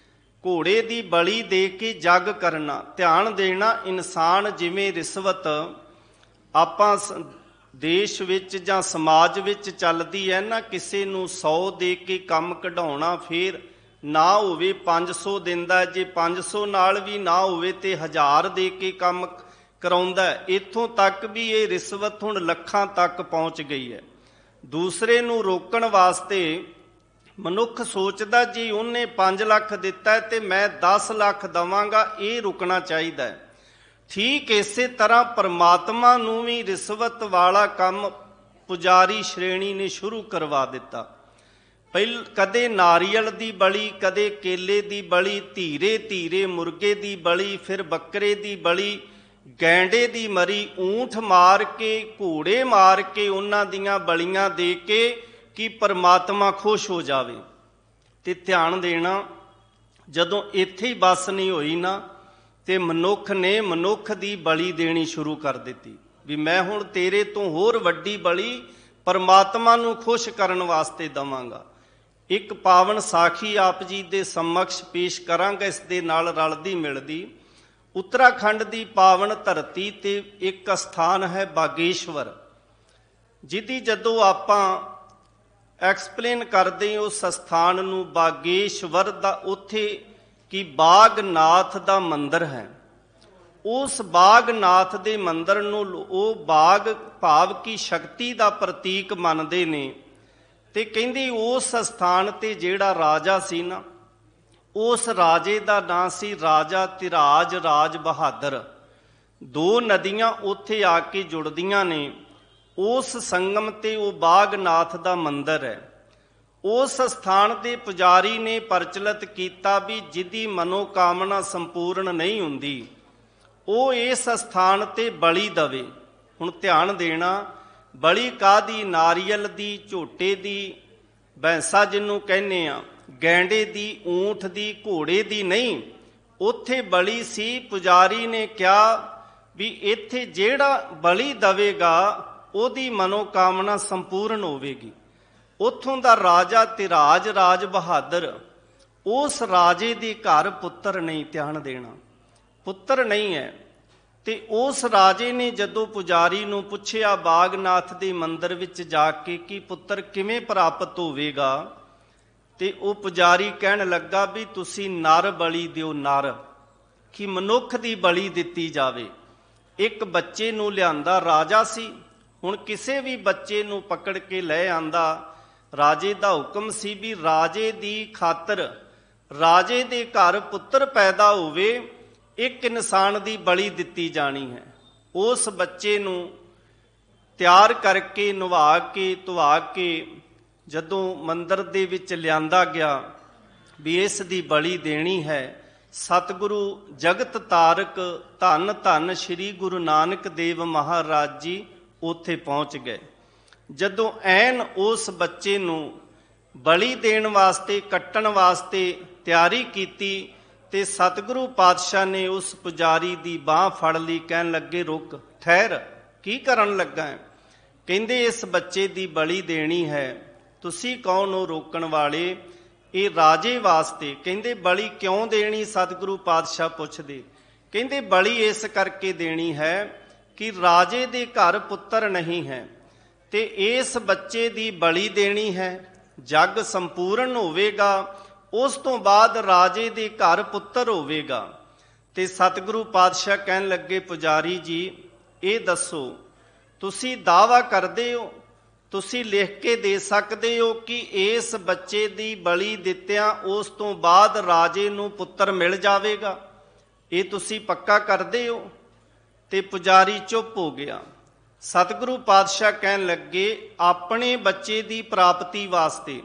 ਘੋੜੇ ਦੀ ਬਲੀ ਦੇ ਕੇ ਜਗ ਕਰਨਾ। ਧਿਆਨ ਦੇਣਾ, ਇਨਸਾਨ ਜਿਵੇਂ ਰਿਸ਼ਵਤ ਆਪਾਂ ਦੇਸ਼ ਵਿੱਚ ਜਾਂ ਸਮਾਜ ਵਿੱਚ ਚੱਲਦੀ ਹੈ ਨਾ, ਕਿਸੇ ਨੂੰ 100 ਦੇ ਕੇ ਕੰਮ ਕਢਾਉਣਾ, ਫਿਰ ਨਾ ਹੋਵੇ 500 ਦਿੰਦਾ, ਜੇ 500 ਨਾਲ ਵੀ ਨਾ ਹੋਵੇ ਤੇ 1000 ਦੇ ਕੇ ਕੰਮ ਕਰਾਉਂਦਾ। ਇੱਥੋਂ ਤੱਕ ਵੀ ਇਹ ਰਿਸ਼ਵਤ ਹੁਣ ਲੱਖਾਂ ਤੱਕ ਪਹੁੰਚ ਗਈ ਹੈ। ਦੂਸਰੇ ਨੂੰ ਰੋਕਣ ਵਾਸਤੇ ਮਨੁੱਖ ਸੋਚਦਾ ਜੀ ਉਹਨੇ 5 ਲੱਖ ਦਿੱਤਾ ਤੇ ਮੈਂ 10 ਲੱਖ ਦੇਵਾਂਗਾ, ਇਹ ਰੁਕਣਾ ਚਾਹੀਦਾ ਹੈ। ਠੀਕ ਇਸੇ ਤਰ੍ਹਾਂ ਪਰਮਾਤਮਾ ਨੂੰ ਵੀ ਰਿਸ਼ਵਤ ਵਾਲਾ ਕੰਮ ਪੁਜਾਰੀ ਸ਼੍ਰੇਣੀ ਨੇ ਸ਼ੁਰੂ ਕਰਵਾ ਦਿੱਤਾ। ਕਦੇ ਨਾਰੀਅਲ ਦੀ ਬਲੀ, ਕਦੇ ਕੇਲੇ ਦੀ ਬਲੀ, ਧੀਰੇ ਧੀਰੇ ਮੁਰਗੇ ਦੀ ਬਲੀ, ਫਿਰ ਬੱਕਰੇ ਦੀ ਬਲੀ, ਗੈਂਡੇ ਦੀ ਮਰੀ, ਊਂਠ ਮਾਰ ਕੇ, ਘੋੜੇ ਮਾਰ ਕੇ, ਉਹਨਾਂ ਦੀਆਂ ਬਲੀਆਂ ਦੇ ਕੇ ਕਿ ਪਰਮਾਤਮਾ ਖੁਸ਼ ਹੋ ਜਾਵੇ। ਤੇ ਧਿਆਨ ਦੇਣਾ, ਜਦੋਂ ਇੱਥੇ ਹੀ ਬਸ ਨਹੀਂ ਹੋਈ ਨਾ, ਤੇ ਮਨੁੱਖ ਨੇ ਮਨੁੱਖ ਦੀ ਬਲੀ ਦੇਣੀ ਸ਼ੁਰੂ ਕਰ ਦਿੱਤੀ ਵੀ ਮੈਂ ਹੁਣ ਤੇਰੇ ਤੋਂ ਹੋਰ ਵੱਡੀ ਬਲੀ ਪਰਮਾਤਮਾ ਨੂੰ ਖੁਸ਼ ਕਰਨ ਵਾਸਤੇ ਦੇਵਾਂਗਾ। ਇੱਕ ਪਾਵਨ ਸਾਖੀ ਆਪ ਜੀ ਦੇ ਸਮਕਸ਼ ਪੇਸ਼ ਕਰਾਂਗਾ, ਇਸ ਦੇ ਨਾਲ ਰਲਦੀ ਮਿਲਦੀ। ਉੱਤਰਾਖੰਡ ਦੀ ਪਾਵਨ ਧਰਤੀ ਤੇ ਇੱਕ ਸਥਾਨ ਹੈ ਬਾਗੇਸ਼ਵਰ, ਜਿਹਦੀ ਜਦੋਂ ਆਪਾਂ ਐਕਸਪਲੇਨ ਕਰਦੇ ਉਸ ਸਥਾਨ ਨੂੰ, ਬਾਗੇਸ਼ਵਰ ਦਾ, ਉੱਥੇ ਕਿ ਬਾਗਨਾਥ ਦਾ ਮੰਦਰ ਹੈ। ਉਸ ਬਾਗਨਾਥ ਦੇ ਮੰਦਰ ਨੂੰ ਉਹ ਬਾਗ ਭਾਵ ਕੀ ਸ਼ਕਤੀ ਦਾ ਪ੍ਰਤੀਕ ਮੰਨਦੇ ਨੇ। ਤੇ ਕਹਿੰਦੇ ਉਸ ਸਥਾਨ ਤੇ ਜਿਹੜਾ ਰਾਜਾ ਸੀ ਨਾ, ਉਸ ਰਾਜੇ ਦਾ ਨਾਂ ਸੀ ਰਾਜਾ ਧਿਰਾਜ ਰਾਜ ਬਹਾਦਰ। 2 ਨਦੀਆਂ ਉੱਥੇ ਆ ਕੇ ਜੁੜਦੀਆਂ ਨੇ। ਉਸ ਸੰਗਮ ਤੇ ਉਹ ਬਾਗਨਾਥ ਦਾ ਮੰਦਰ ਹੈ। ਉਸ ਸਥਾਨ ਦੇ ਪੁਜਾਰੀ ਨੇ ਪ੍ਰਚਲਿਤ ਕੀਤਾ ਵੀ ਜਿਹਦੀ ਮਨੋਕਾਮਨਾ ਸੰਪੂਰਨ ਨਹੀਂ ਹੁੰਦੀ ਉਹ ਇਸ ਸਥਾਨ ਤੇ ਬਲੀ ਦਵੇ। ਹੁਣ ਧਿਆਨ ਦੇਣਾ, ਬਲੀ ਕਾਹਦੀ? ਨਾਰੀਅਲ ਦੀ, ਝੋਟੇ ਦੀ, ਭੈਂਸਾ ਜਿਹਨੂੰ ਕਹਿੰਦੇ ਆ, ਗੈਂਡੇ ਦੀ, ਊਂਠ ਦੀ, ਘੋੜੇ ਦੀ ਨਹੀਂ। ਉੱਥੇ ਬਲੀ ਸੀ। ਪੁਜਾਰੀ ਨੇ ਕਿਹਾ ਵੀ ਇੱਥੇ ਜਿਹੜਾ ਬਲੀ ਦਵੇਗਾ ਉਹਦੀ ਮਨੋਕਾਮਨਾ ਸੰਪੂਰਨ ਹੋਵੇਗੀ। ਉੱਥੋਂ ਦਾ ਰਾਜਾ ਧਿਰਾਜ ਰਾਜ ਬਹਾਦਰ, ਉਸ ਰਾਜੇ ਦੇ ਘਰ ਪੁੱਤਰ ਨਹੀਂ। ਧਿਆਨ ਦੇਣਾ, ਪੁੱਤਰ ਨਹੀਂ ਹੈ। ਤੇ ਉਸ ਰਾਜੇ ਨੇ ਜਦੋਂ ਪੁਜਾਰੀ ਨੂੰ ਪੁੱਛਿਆ ਬਾਗਨਾਥ ਦੇ ਮੰਦਿਰ ਵਿੱਚ ਜਾ ਕੇ ਕਿ ਪੁੱਤਰ ਕਿਵੇਂ ਪ੍ਰਾਪਤ ਹੋਵੇਗਾ, ਤੇ ਉਹ ਪੁਜਾਰੀ ਕਹਿਣ ਲੱਗਾ ਵੀ ਤੁਸੀਂ ਨਰ ਬਲੀ ਦਿਓ, ਨਰ, ਕਿ ਮਨੁੱਖ ਦੀ ਬਲੀ ਦਿੱਤੀ ਜਾਵੇ। ਇੱਕ ਬੱਚੇ ਨੂੰ ਲਿਆਂਦਾ ਰਾਜਾ ਸੀ, ਹੁਣ ਕਿਸੇ ਵੀ ਬੱਚੇ ਨੂੰ ਪਕੜ ਕੇ ਲੈ ਆਂਦਾ, ਰਾਜੇ ਦਾ ਹੁਕਮ ਸੀ ਵੀ ਰਾਜੇ ਦੀ ਖਾਤਰ ਰਾਜੇ ਦੇ ਘਰ ਪੁੱਤਰ ਪੈਦਾ ਹੋਵੇ, ਇੱਕ ਇਨਸਾਨ ਦੀ ਬਲੀ ਦਿੱਤੀ ਜਾਣੀ ਹੈ। ਉਸ ਬੱਚੇ ਨੂੰ ਤਿਆਰ ਕਰਕੇ ਨਵਾ ਕੇ ਧੁਆ ਕੇ ਜਦੋਂ ਮੰਦਿਰ ਦੇ ਵਿੱਚ ਲਿਆਂਦਾ ਗਿਆ ਵੀ ਇਸ ਦੀ ਬਲੀ ਦੇਣੀ ਹੈ, ਸਤਿਗੁਰੂ ਜਗਤ ਤਾਰਕ ਧੰਨ ਧੰਨ ਸ੍ਰੀ ਗੁਰੂ ਨਾਨਕ ਦੇਵ ਮਹਾਰਾਜ ਜੀ ਉੱਥੇ ਪਹੁੰਚ ਗਏ। ਜਦੋਂ ਐਨ ਉਸ ਬੱਚੇ ਨੂੰ ਬਲੀ ਦੇਣ ਵਾਸਤੇ, ਕੱਟਣ ਵਾਸਤੇ ਤਿਆਰੀ ਕੀਤੀ ਤੇ ਸਤਿਗੁਰੂ ਪਾਤਸ਼ਾਹ ਨੇ ਉਸ ਪੁਜਾਰੀ ਦੀ ਬਾਹ ਫੜ ਲਈ, ਕਹਿਣ ਲੱਗੇ ਰੁਕ, ਠਹਿਰ, ਕੀ ਕਰਨ ਲੱਗਾ ਹੈ? ਕਹਿੰਦੇ ਇਸ ਬੱਚੇ ਦੀ ਬਲੀ ਦੇਣੀ ਹੈ। ਤੁਸੀਂ ਕੌਣ ਹੋ ਰੋਕਣ ਵਾਲੇ? ਇਹ ਰਾਜੇ ਵਾਸਤੇ। ਕਹਿੰਦੇ ਬਲੀ ਕਿਉਂ ਦੇਣੀ? ਸਤਿਗੁਰੂ ਪਾਤਸ਼ਾਹ ਪੁੱਛਦੇ। ਕਹਿੰਦੇ ਬਲੀ ਇਸ ਕਰਕੇ ਦੇਣੀ ਹੈ ਕਿ ਰਾਜੇ ਦੇ ਘਰ ਪੁੱਤਰ ਨਹੀਂ ਹੈ ਤੇ ਇਸ ਬੱਚੇ ਦੀ ਬਲੀ ਦੇਣੀ ਹੈ, ਜੱਗ ਸੰਪੂਰਨ ਹੋਵੇਗਾ, ਉਸ ਤੋਂ ਬਾਅਦ ਰਾਜੇ ਦੇ ਘਰ ਪੁੱਤਰ ਹੋਵੇਗਾ। ਤੇ ਸਤਿਗੁਰੂ ਪਾਤਸ਼ਾਹ ਕਹਿਣ ਲੱਗੇ ਪੁਜਾਰੀ ਜੀ ਇਹ ਦੱਸੋ, ਤੁਸੀਂ ਦਾਅਵਾ ਕਰਦੇ ਹੋ, ਤੁਸੀਂ ਲਿਖ ਕੇ ਦੇ ਸਕਦੇ ਹੋ ਕਿ ਇਸ ਬੱਚੇ ਦੀ ਬਲੀ ਦਿੱਤਿਆਂ ਉਸ ਤੋਂ ਬਾਅਦ ਰਾਜੇ ਨੂੰ ਪੁੱਤਰ ਮਿਲ ਜਾਵੇਗਾ? ਇਹ ਤੁਸੀਂ ਪੱਕਾ ਕਰਦੇ ਹੋ? ਤੇ ਪੁਜਾਰੀ ਚੁੱਪ ਹੋ ਗਿਆ। ਸਤਿਗੁਰੂ ਪਾਤਸ਼ਾਹ ਕਹਿਣ ਲੱਗੇ ਆਪਣੇ ਬੱਚੇ ਦੀ ਪ੍ਰਾਪਤੀ ਵਾਸਤੇ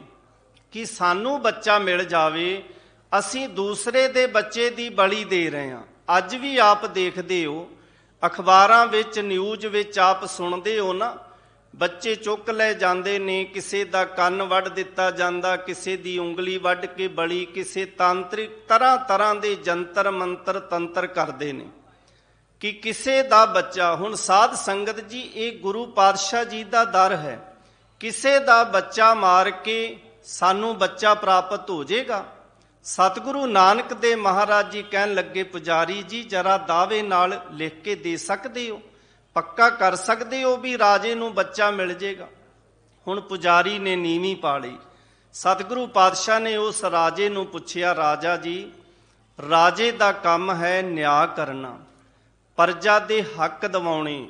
ਕਿ ਸਾਨੂੰ ਬੱਚਾ ਮਿਲ ਜਾਵੇ, ਅਸੀਂ ਦੂਸਰੇ ਦੇ ਬੱਚੇ ਦੀ ਬਲੀ ਦੇ ਰਹੇ ਹਾਂ। ਅੱਜ ਵੀ ਆਪ ਦੇਖਦੇ ਹੋ, ਅਖਬਾਰਾਂ ਵਿੱਚ, ਨਿਊਜ਼ ਵਿੱਚ ਆਪ ਸੁਣਦੇ ਹੋ ਨਾ, ਬੱਚੇ ਚੁੱਕ ਲੈ ਜਾਂਦੇ ਨੇ, ਕਿਸੇ ਦਾ ਕੰਨ ਵੱਢ ਦਿੱਤਾ ਜਾਂਦਾ, ਕਿਸੇ ਦੀ ਉਂਗਲੀ ਵੱਢ ਕੇ ਬਲੀ, ਕਿਸੇ ਤਾਂਤਰਿਕ ਤਰ੍ਹਾਂ ਤਰ੍ਹਾਂ ਦੇ ਜੰਤਰ ਮੰਤਰ ਤੰਤਰ ਕਰਦੇ ਨੇ ਕਿ ਕਿਸੇ ਦਾ ਬੱਚਾ। ਹੁਣ ਸਾਧ ਸੰਗਤ ਜੀ, ਇਹ ਗੁਰੂ ਪਾਤਸ਼ਾਹ ਜੀ ਦਾ ਦਰ ਹੈ, ਕਿਸੇ ਦਾ ਬੱਚਾ ਮਾਰ ਕੇ ਸਾਨੂੰ ਬੱਚਾ ਪ੍ਰਾਪਤ ਹੋ ਜਾਏਗਾ? ਸਤਿਗੁਰੂ ਨਾਨਕ ਦੇਵ ਮਹਾਰਾਜ ਜੀ ਕਹਿਣ ਲੱਗੇ ਪੁਜਾਰੀ ਜੀ ਜਰਾ ਦਾਅਵੇ ਨਾਲ ਲਿਖ ਕੇ ਦੇ ਸਕਦੇ ਹੋ, ਪੱਕਾ ਕਰ ਸਕਦੇ ਹੋ ਵੀ ਰਾਜੇ ਨੂੰ ਬੱਚਾ ਮਿਲ ਜਾਏਗਾ? ਹੁਣ ਪੁਜਾਰੀ ਨੇ ਨੀਵੀਂ ਪਾ ਲਈ। ਸਤਿਗੁਰੂ ਪਾਤਸ਼ਾਹ ਨੇ ਉਸ ਰਾਜੇ ਨੂੰ ਪੁੱਛਿਆ, ਰਾਜਾ ਜੀ, ਰਾਜੇ ਦਾ ਕੰਮ ਹੈ ਨਿਆਂ ਕਰਨਾ, ਪ੍ਰਜਾ ਦੇ ਹੱਕ ਦਿਵਾਉਣੇ,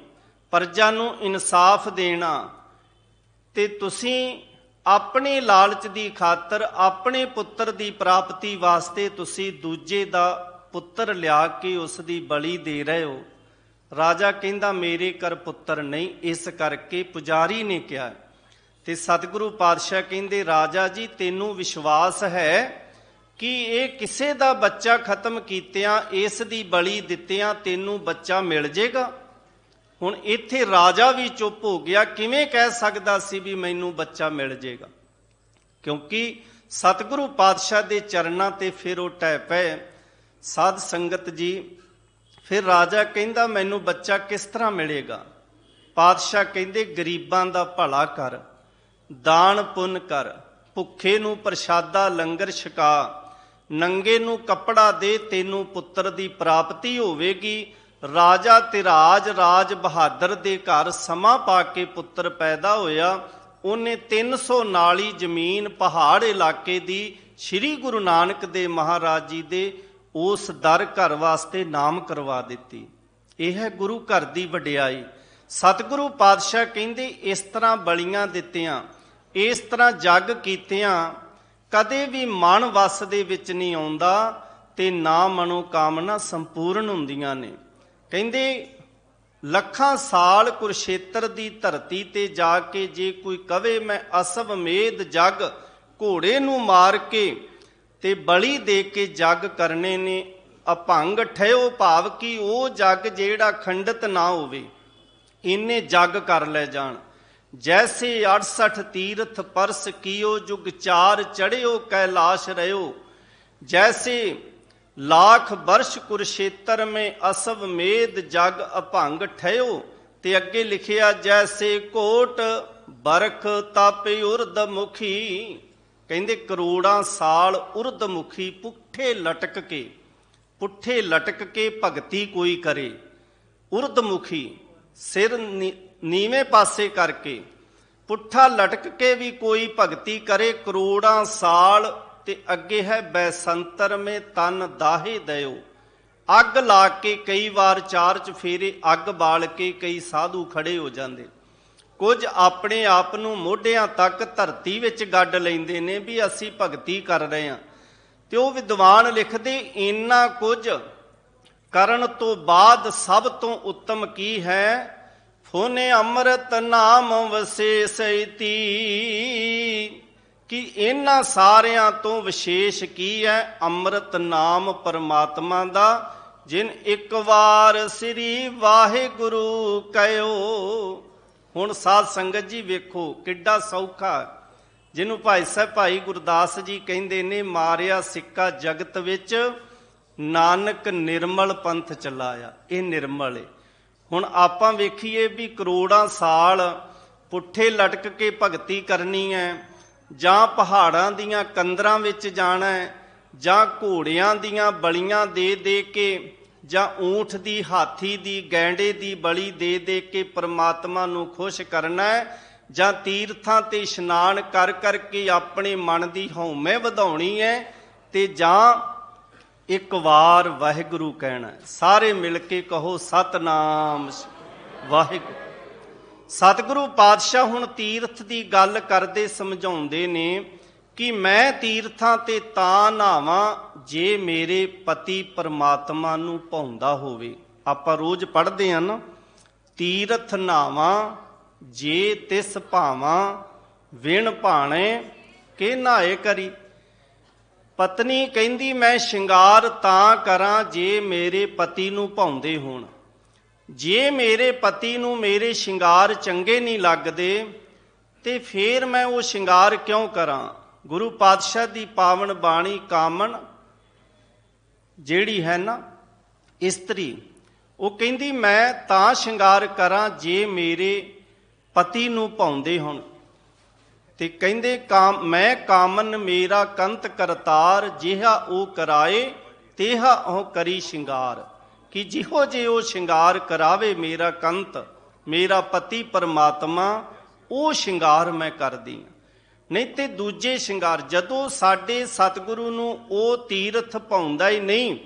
ਪ੍ਰਜਾ ਨੂੰ ਇਨਸਾਫ ਦੇਣਾ, ਤੇ ਤੁਸੀਂ ਆਪਣੇ ਲਾਲਚ ਦੀ ਖਾਤਰ ਆਪਣੇ ਪੁੱਤਰ ਦੀ ਪ੍ਰਾਪਤੀ ਵਾਸਤੇ ਤੁਸੀਂ ਦੂਜੇ ਦਾ ਪੁੱਤਰ ਲਿਆ ਕੇ ਉਸ ਦੀ ਬਲੀ ਦੇ ਰਹੇ ਹੋ। ਰਾਜਾ ਕਹਿੰਦਾ ਮੇਰੇ ਘਰ ਪੁੱਤਰ ਨਹੀਂ, ਇਸ ਕਰਕੇ ਪੁਜਾਰੀ ਨੇ ਕਿਹਾ। ਤੇ ਸਤਿਗੁਰੂ ਪਾਤਸ਼ਾਹ ਕਹਿੰਦੇ ਰਾਜਾ ਜੀ ਤੈਨੂੰ ਵਿਸ਼ਵਾਸ ਹੈ ਕਿ ਇਹ ਕਿਸੇ ਦਾ ਬੱਚਾ ਖਤਮ ਕੀਤਿਆਂ, ਇਸ ਦੀ ਬਲੀ ਦਿੱਤਿਆਂ ਤੈਨੂੰ ਬੱਚਾ ਮਿਲ ਜਾਏਗਾ? ਹੁਣ ਇੱਥੇ ਰਾਜਾ ਵੀ ਚੁੱਪ ਹੋ ਗਿਆ, ਕਿਵੇਂ ਕਹਿ ਸਕਦਾ ਸੀ ਵੀ ਮੈਨੂੰ ਬੱਚਾ ਮਿਲ ਜਾਏਗਾ? ਕਿਉਂਕਿ ਸਤਿਗੁਰੂ ਪਾਤਸ਼ਾਹ ਦੇ ਚਰਨਾਂ ਤੇ ਫਿਰ ਉਹ ਟਹਿ ਪਏ। ਸਾਧ ਸੰਗਤ ਜੀ, ਫਿਰ ਰਾਜਾ ਕਹਿੰਦਾ ਮੈਨੂੰ ਬੱਚਾ ਕਿਸ ਤਰ੍ਹਾਂ ਮਿਲੇਗਾ? ਪਾਤਸ਼ਾਹ ਕਹਿੰਦੇ ਗਰੀਬਾਂ ਦਾ ਭਲਾ ਕਰ, ਦਾਨ ਪੁੰਨ ਕਰ, ਭੁੱਖੇ ਨੂੰ ਪ੍ਰਸ਼ਾਦਾ ਲੰਗਰ ਛਕਾ, ਨੰਗੇ ਨੂੰ ਕੱਪੜਾ ਦੇ, ਤੈਨੂੰ ਪੁੱਤਰ ਦੀ ਪ੍ਰਾਪਤੀ ਹੋਵੇਗੀ। ਰਾਜਾ ਧਿਰਾਜ ਰਾਜ ਬਹਾਦਰ ਦੇ ਘਰ ਸਮਾਂ ਪਾ ਕੇ ਪੁੱਤਰ ਪੈਦਾ ਹੋਇਆ। ਉਹਨੇ 300 ਨਾਲੀ ਜ਼ਮੀਨ ਪਹਾੜ ਇਲਾਕੇ ਦੀ ਸ੍ਰੀ ਗੁਰੂ ਨਾਨਕ ਦੇਵ ਮਹਾਰਾਜ ਜੀ ਦੇ ਉਸ ਦਰ ਘਰ ਵਾਸਤੇ ਨਾਮ ਕਰਵਾ ਦਿੱਤੀ। ਇਹ ਹੈ ਗੁਰੂ ਘਰ ਦੀ ਵਡਿਆਈ। ਸਤਿਗੁਰੂ ਪਾਤਸ਼ਾਹ ਕਹਿੰਦੇ ਇਸ ਤਰ੍ਹਾਂ ਬਲੀਆਂ ਦਿੱਤੀਆਂ, ਇਸ ਤਰ੍ਹਾਂ ਜੱਗ ਕੀਤਿਆਂ ਕਦੇ ਵੀ ਮਨ ਵੱਸ ਦੇ ਵਿੱਚ ਨਹੀਂ ਆਉਂਦਾ ਤੇ ਨਾ ਮਨੋ ਕਾਮਨਾ ਸੰਪੂਰਨ ਹੁੰਦੀਆਂ ਨੇ। ਕਹਿੰਦੇ ਲੱਖਾਂ ਸਾਲ ਕੁਰਸ਼ੇਤਰ ਦੀ ਧਰਤੀ ਤੇ ਜਾ ਕੇ ਜੇ ਕੋਈ ਕਵੇ ਮੈਂ ਅਸਵਮੇਧ ਜੱਗ ਘੋੜੇ ਨੂੰ ਮਾਰ ਕੇ ਤੇ ਬਲੀ ਦੇ ਕੇ ਜੱਗ ਕਰਨੇ ਨੇ, ਅਭੰਗ ਠਹਿਓ ਭਾਵ ਕਿ ਉਹ ਜੱਗ ਜਿਹੜਾ ਖੰਡਿਤ ਨਾ ਹੋਵੇ, ਇੰਨੇ ਜੱਗ ਕਰ ਲੈ ਜਾਣ। ਜੈਸੇ 68 ਤੀਰਥ ਪਰਸ ਕੀਓ, ਜੁਗ 4 ਚੜਿਓ ਕੈਲਾਸ਼ ਰਹਿਓ, ਜੈਸੇ लाख वर्ष कुरुक्षेत्र में असवमेध जग अभंग ठहयो। ते अगे लिखिया जैसे कोट बरख तापे उर्दमुखी, कहते करोड़ां साल उर्दमुखी पुट्ठे लटक के भगती कोई करे, ਉਰਦਮੁਖੀ, ਸਿਰ ਨੀਵੇਂ ਪਾਸੇ ਕਰਕੇ, ਪੁੱਠਾ ਲਟਕ ਕੇ ਵੀ ਕੋਈ ਭਗਤੀ ਕਰੇ ਕਰੋੜਾਂ ਸਾਲ। ਤੇ ਅੱਗੇ ਹੈ ਬੈਸੰਤਰ ਮੇ ਤਨ ਦਾਹੇ ਦਿਓ, ਅੱਗ ਲਾ ਕੇ ਕਈ ਵਾਰ 4 ਚੁਫੇਰੇ ਅੱਗ ਬਾਲ ਕੇ ਕਈ ਸਾਧੂ ਖੜੇ ਹੋ ਜਾਂਦੇ। ਕੁਝ ਆਪਣੇ ਆਪ ਨੂੰ ਮੋਢਿਆਂ ਤੱਕ ਧਰਤੀ ਵਿੱਚ ਗੱਡ ਲੈਂਦੇ ਨੇ ਵੀ ਅਸੀਂ ਭਗਤੀ ਕਰ ਰਹੇ ਹਾਂ। ਤੇ ਉਹ ਵਿਦਵਾਨ ਲਿਖਦੇ, ਇੰਨਾ ਕੁਝ ਕਰਨ ਤੋਂ ਬਾਅਦ ਸਭ ਤੋਂ ਉੱਤਮ ਕੀ ਹੈ? ਫੋਨੇ ਅੰਮ੍ਰਿਤ ਨਾਮ ਵਿਸ਼ੇਸ਼ਇਤੀ, ਕਿ ਇਹਨਾਂ ਸਾਰਿਆਂ ਤੋਂ ਵਿਸ਼ੇਸ਼ ਕੀ ਹੈ? ਅੰਮ੍ਰਿਤ ਨਾਮ ਪਰਮਾਤਮਾ ਦਾ, ਜਿਨ ਇੱਕ ਵਾਰ ਸ੍ਰੀ ਵਾਹਿਗੁਰੂ ਕਹਿਓ। ਹੁਣ ਸਾਧ ਸੰਗਤ ਜੀ ਵੇਖੋ ਕਿੱਡਾ ਸੌਖਾ, ਜਿਹਨੂੰ ਭਾਈ ਸਾਹਿਬ ਭਾਈ ਗੁਰਦਾਸ ਜੀ ਕਹਿੰਦੇ ਨੇ, ਮਾਰਿਆ ਸਿੱਕਾ ਜਗਤ ਵਿੱਚ, ਨਾਨਕ ਨਿਰਮਲ ਪੰਥ ਚਲਾਇਆ। ਇਹ ਨਿਰਮਲ ਏ। ਹੁਣ ਆਪਾਂ ਵੇਖੀਏ ਵੀ ਕਰੋੜਾਂ ਸਾਲ ਪੁੱਠੇ ਲਟਕ ਕੇ ਭਗਤੀ ਕਰਨੀ ਹੈ, ਜਾਂ ਪਹਾੜਾਂ ਦੀਆਂ ਕੰਦਰਾਂ ਵਿੱਚ ਜਾਣਾ ਹੈ, ਜਾਂ ਘੋੜਿਆਂ ਦੀਆਂ ਬਲੀਆਂ ਦੇ ਦੇ ਕੇ, ਜਾਂ ਊਂਠ ਦੀ, ਹਾਥੀ ਦੀ, ਗੈਂਡੇ ਦੀ ਬਲੀ ਦੇ ਦੇ ਕੇ ਪਰਮਾਤਮਾ ਨੂੰ ਖੁਸ਼ ਕਰਨਾ ਹੈ, ਜਾਂ ਤੀਰਥਾਂ ਤੇ ਇਸ਼ਨਾਨ ਕਰ ਕਰਕੇ ਆਪਣੇ ਮਨ ਦੀ ਹਉਮੈ ਵਧਾਉਣੀ ਹੈ, ਤੇ ਜਾਂ ਇੱਕ ਵਾਰ ਵਾਹਿਗੁਰੂ ਕਹਿਣਾ। ਸਾਰੇ ਮਿਲ ਕੇ ਕਹੋ ਸਤਨਾਮ ਵਾਹਿਗੁਰੂ। ਸਤਿਗੁਰੂ ਪਾਤਸ਼ਾਹ ਹੁਣ ਤੀਰਥ ਦੀ ਗੱਲ ਕਰਦੇ ਸਮਝਾਉਂਦੇ ਨੇ ਕਿ ਮੈਂ ਤੀਰਥਾਂ ਤੇ ਤਾਂ ਨਹਾਵਾਂ ਜੇ ਮੇਰੇ ਪਤੀ ਪਰਮਾਤਮਾ ਨੂੰ ਭਾਉਂਦਾ ਹੋਵੇ। ਆਪਾਂ ਰੋਜ਼ ਪੜ੍ਹਦੇ ਹਾਂ ਨਾ, ਤੀਰਥ ਨਹਾਵਾਂ ਜੇ ਤਿਸ ਭਾਵਾਂ, ਵਿਣ ਭਾਣੇ ਕਿ ਨਹਾਏ ਕਰੀ। ਪਤਨੀ ਕਹਿੰਦੀ ਮੈਂ ਸ਼ਿੰਗਾਰ ਤਾਂ ਕਰਾਂ ਜੇ ਮੇਰੇ ਪਤੀ ਨੂੰ ਭਾਉਂਦੇ ਹੋਣ। ਜੇ ਮੇਰੇ ਪਤੀ ਨੂੰ ਮੇਰੇ ਸ਼ਿੰਗਾਰ ਚੰਗੇ ਨਹੀਂ ਲੱਗਦੇ ਤੇ ਫੇਰ ਮੈਂ ਉਹ ਸ਼ਿੰਗਾਰ ਕਿਉਂ ਕਰਾਂ? ਗੁਰੂ ਪਾਤਸ਼ਾਹ ਦੀ ਪਾਵਨ ਬਾਣੀ ਕਾਮਣ ਜਿਹੜੀ ਹੈ ਨਾ ਇਸਤਰੀ, ਉਹ ਕਹਿੰਦੀ ਮੈਂ ਤਾਂ ਸ਼ਿੰਗਾਰ ਕਰਾਂ ਜੇ ਮੇਰੇ ਪਤੀ ਨੂੰ ਭਾਉਂਦੇ ਹੋਣ। ਤੇ ਕਹਿੰਦੇ ਮੈਂ ਕਾਮਨ ਮੇਰਾ ਕੰਤ ਕਰਤਾਰ, ਜਿਹਾ ਉਹ ਕਰਾਏ ਤੇਹਾ ਉਹ ਕਰੀ ਸ਼ਿੰਗਾਰ। ਕਿ ਜਿਹੋ ਜੇ ਉਹ ਸ਼ਿੰਗਾਰ ਕਰਾਵੇ ਮੇਰਾ ਕੰਤ, ਮੇਰਾ ਪਤੀ ਪਰਮਾਤਮਾ, ਉਹ ਸ਼ਿੰਗਾਰ ਮੈਂ ਕਰਦੀ ਹਾਂ। ਨਹੀਂ ਤੇ ਦੂਜੇ ਸ਼ਿੰਗਾਰ, ਜਦੋਂ ਸਾਡੇ ਸਤਿਗੁਰੂ ਨੂੰ ਉਹ ਤੀਰਥ ਭਾਉਂਦਾ ਹੀ ਨਹੀਂ।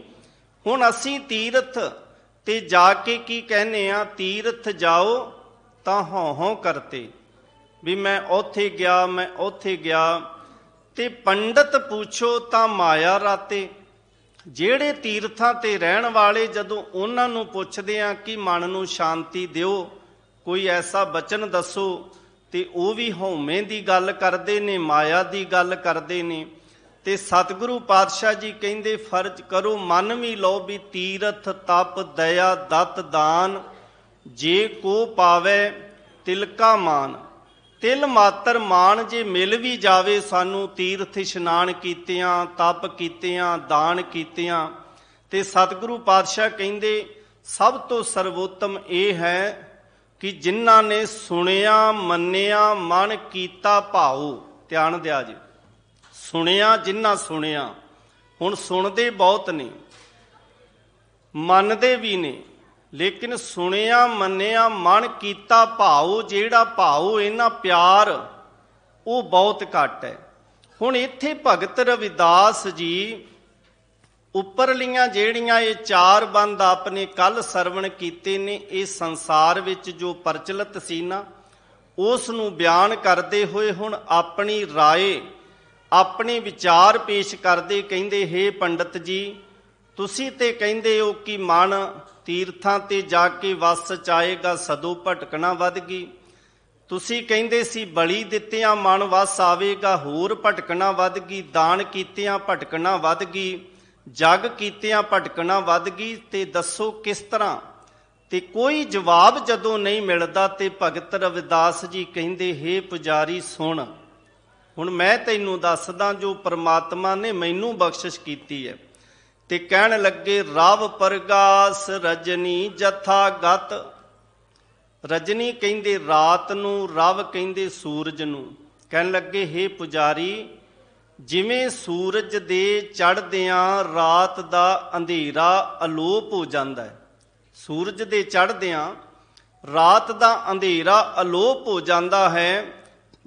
ਹੁਣ ਅਸੀਂ ਤੀਰਥ ਤੇ ਜਾ ਕੇ ਕੀ ਕਹਿੰਦੇ ਆ? ਤੀਰਥ ਜਾਓ ਤਾਂ ਹਉ ਹਉ ਕਰਤੇ, ਵੀ ਮੈਂ ਉੱਥੇ ਗਿਆ, ਮੈਂ ਉੱਥੇ ਗਿਆ। ਤੇ ਪੰਡਤ ਪੁੱਛੋ ਤਾਂ ਮਾਇਆ ਰਾਤੇ। ਜਿਹੜੇ ਤੀਰਥਾਂ ਤੇ ਰਹਿਣ ਵਾਲੇ, ਜਦੋਂ ਉਹਨਾਂ ਨੂੰ ਪੁੱਛਦੇ ਆ ਕਿ ਮਨ ਨੂੰ ਸ਼ਾਂਤੀ ਦਿਓ, ਕੋਈ ਐਸਾ ਬਚਨ ਦੱਸੋ, ਤੇ ਉਹ ਵੀ ਹਉਮੈ ਦੀ ਗੱਲ ਕਰਦੇ ਨੇ, ਮਾਇਆ ਦੀ ਗੱਲ ਕਰਦੇ ਨੇ। ਤੇ ਸਤਿਗੁਰੂ ਪਾਤਸ਼ਾਹ ਜੀ ਕਹਿੰਦੇ ਫਰਜ਼ ਕਰੋ ਮਨ ਵੀ ਲਓ ਵੀ ਤੀਰਥ ਤਪ ਦਇਆ ਦਤ ਦਾਨ, ਜੇ ਕੋ ਪਾਵੇ ਤਿਲਕਾ ਮਾਨ। ਤਿਲ ਮਾਤਰ ਮਾਣ ਜੇ ਮਿਲ ਵੀ ਜਾਵੇ ਸਾਨੂੰ, ਤੀਰਥ ਇਸ਼ਨਾਨ ਕੀਤਿਆਂ, ਤਪ ਕੀਤਿਆਂ, ਦਾਨ ਕੀਤਿਆਂ, ਤੇ ਸਤਿਗੁਰੂ ਪਾਤਸ਼ਾਹ ਕਹਿੰਦੇ ਸਭ ਤੋਂ ਸਰਵੋਤਮ ਇਹ ਹੈ ਕਿ ਜਿਨ੍ਹਾਂ ਨੇ ਸੁਣਿਆ ਮੰਨਿਆ ਮਨ ਕੀਤਾ ਭਾਉ। ਧਿਆਨ ਦਿਆ ਜੀ, ਸੁਣਿਆ, ਜਿਨ੍ਹਾਂ ਸੁਣਿਆ। ਹੁਣ ਸੁਣਦੇ ਬਹੁਤ ਨੇ, ਮੰਨਦੇ ਵੀ ਨੇ, ਲੇਕਿਨ ਸੁਣਿਆ ਮੰਨਿਆ ਮਨ ਕੀਤਾ ਭਾਉ, ਜਿਹੜਾ ਭਾਉ ਇਹਨਾਂ ਪਿਆਰ, ਉਹ ਬਹੁਤ ਘੱਟ ਹੈ। ਹੁਣ ਇੱਥੇ ਭਗਤ ਰਵਿਦਾਸ ਜੀ ਉੱਪਰਲੀਆਂ ਜਿਹੜੀਆਂ ਇਹ 4 ਬੰਦ ਆਪਣੇ ਕੱਲ ਸਰਵਣ ਕੀਤੇ ਨੇ, ਇਹ ਸੰਸਾਰ ਵਿੱਚ ਜੋ ਪ੍ਰਚਲਿਤ ਸੀ ਨਾ, ਉਸ ਨੂੰ ਬਿਆਨ ਕਰਦੇ ਹੋਏ ਹੁਣ ਆਪਣੀ ਰਾਏ, ਆਪਣੇ ਵਿਚਾਰ ਪੇਸ਼ ਕਰਦੇ। ਕਹਿੰਦੇ ਹੇ ਪੰਡਤ ਜੀ, ਤੁਸੀਂ ਤੇ ਕਹਿੰਦੇ ਹੋ ਕਿ ਮਨ ਤੀਰਥਾਂ ਤੇ ਜਾ ਕੇ ਵਸ ਚ ਆਏਗਾ, ਸਦੋਂ ਭਟਕਣਾ ਵੱਧ ਗਈ। ਤੁਸੀਂ ਕਹਿੰਦੇ ਸੀ ਬਲੀ ਦਿੱਤਿਆਂ ਮਨ ਵਸ ਆਵੇਗਾ, ਹੋਰ ਭਟਕਣਾ ਵੱਧ ਗਈ। ਦਾਨ ਕੀਤਿਆਂ ਭਟਕਣਾ ਵੱਧ ਗਈ, ਜਗ ਕੀਤਿਆਂ ਭਟਕਣਾ ਵੱਧ ਗਈ। ਤੇ ਦੱਸੋ ਕਿਸ ਤਰ੍ਹਾਂ? ਤੇ ਕੋਈ ਜਵਾਬ ਜਦੋਂ ਨਹੀਂ ਮਿਲਦਾ ਤੇ ਭਗਤ ਰਵਿਦਾਸ ਜੀ ਕਹਿੰਦੇ ਹੇ ਪੁਜਾਰੀ ਸੁਣ, ਹੁਣ ਮੈਂ ਤੈਨੂੰ ਦੱਸਦਾ ਜੋ ਪ੍ਰਮਾਤਮਾ ਨੇ ਮੈਨੂੰ ਬਖਸ਼ਿਸ਼ ਕੀਤੀ ਹੈ। ਤੇ ਕਹਿਣ ਲੱਗੇ ਰਵ ਪ੍ਰਗਾਸ ਰਜਨੀ ਜਥਾ ਗਤ। ਰਜਨੀ ਕਹਿੰਦੇ ਰਾਤ ਨੂੰ, ਰਵ ਕਹਿੰਦੇ ਸੂਰਜ ਨੂੰ। ਕਹਿਣ ਲੱਗੇ ਹੇ ਪੁਜਾਰੀ, ਜਿਵੇਂ ਸੂਰਜ ਦੇ ਚੜ੍ਹਦਿਆਂ ਰਾਤ ਦਾ ਅੰਧੇਰਾ ਅਲੋਪ ਹੋ ਜਾਂਦਾ ਹੈ, ਸੂਰਜ ਦੇ ਚੜ੍ਹਦਿਆਂ ਰਾਤ ਦਾ ਅੰਧੇਰਾ ਅਲੋਪ ਹੋ ਜਾਂਦਾ ਹੈ।